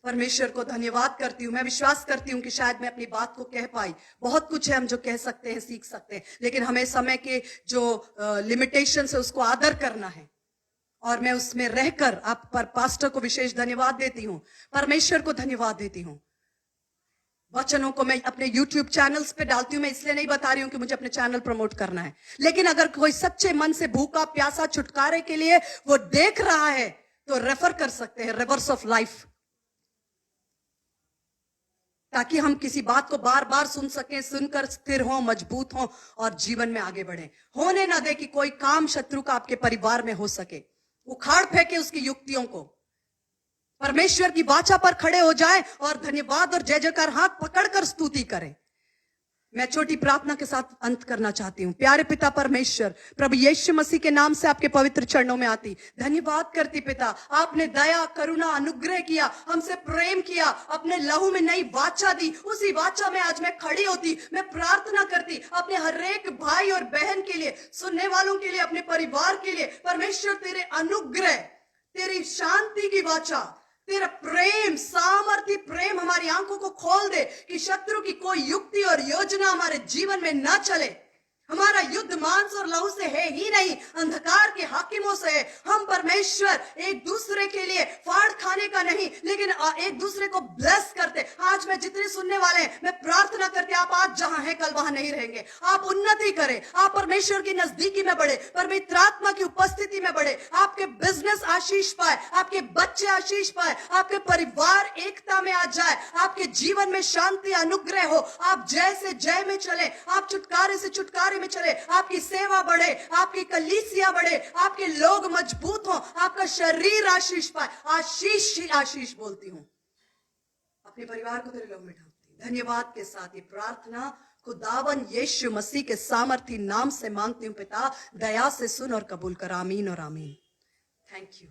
परमेश्वर को धन्यवाद करती हूं। मैं विश्वास करती हूं कि शायद मैं अपनी बात को कह पाई। बहुत कुछ है हम जो कह सकते हैं, सीख सकते हैं, लेकिन हमें समय के जो लिमिटेशन है उसको आदर करना है, और मैं उसमें रहकर आप पर पास्टर को विशेष धन्यवाद देती हूं, परमेश्वर को धन्यवाद देती हूं। वचनों को मैं अपने YouTube चैनल्स पे डालती हूं। मैं इसलिए नहीं बता रही हूं कि मुझे अपने चैनल प्रमोट करना है, लेकिन अगर कोई सच्चे मन से भूखा प्यासा छुटकारे के लिए वो देख रहा है तो रेफर कर सकते हैं रिवर्स ऑफ लाइफ, ताकि हम किसी बात को बार बार सुन सकें, सुनकर स्थिर हो, मजबूत हो और जीवन में आगे बढ़े। होने ना दे कि कोई काम शत्रु का आपके परिवार में हो सके। उखाड़ फेंके उसकी युक्तियों को, परमेश्वर की वाचा पर खड़े हो जाए और धन्यवाद और जय जयकार हाथ पकड़कर स्तुति करें। मैं छोटी प्रार्थना के साथ अंत करना चाहती हूं। प्यारे पिता परमेश्वर, प्रभु यीशु मसीह के नाम से आपके पवित्र चरणों में आती, धन्यवाद करती पिता, आपने दया, करुणा, अनुग्रह किया, हमसे प्रेम किया, अपने लहू में नई वाचा दी। उसी वाचा में आज मैं खड़ी होती, मैं प्रार्थना करती अपने हर एक भाई और बहन के लिए, सुनने वालों के लिए, अपने परिवार के लिए। परमेश्वर, तेरे अनुग्रह, तेरी शांति की वाचा, तेरा प्रेम, सामर्थ्य प्रेम हमारी आंखों को खोल दे कि शत्रु की कोई युक्ति और योजना हमारे जीवन में ना चले। हमारा युद्ध मांस और लहू से है ही नहीं, अंधकार के हाकिमों से है। हम परमेश्वर एक दूसरे के लिए फाड़ खाने का नहीं, लेकिन एक दूसरे को ब्लेस करते। आज मैं जितने सुनने वाले हैं, मैं प्रार्थना करते, आप आज जहां हैं कल वहां नहीं रहेंगे। आप उन्नति करें, आप परमेश्वर की नजदीकी में बढ़े, पवित्र आत्मा की उपस्थिति में बढ़े। आपके बिजनेस आशीष पाए, आपके बच्चे आशीष पाए, आपके परिवार एकता में आ जाए, आपके जीवन में शांति, अनुग्रह हो। आप जय से जय में चले, आप छुटकारे से छुटकारे में चले, आपकी सेवा बढ़े, आपकी कलीसिया बढ़े, आपके लोग मजबूत हो, आपका शरीर आशीष पाए। आशीष ही आशीष बोलती हूं, अपने परिवार को तेरे लोग में ढांपती हूं। धन्यवाद के साथ ये प्रार्थना खुदावन यीशु मसीह के सामर्थी नाम से मांगती हूं पिता, दया से सुन और कबूल कर। आमीन और आमीन। Thank you.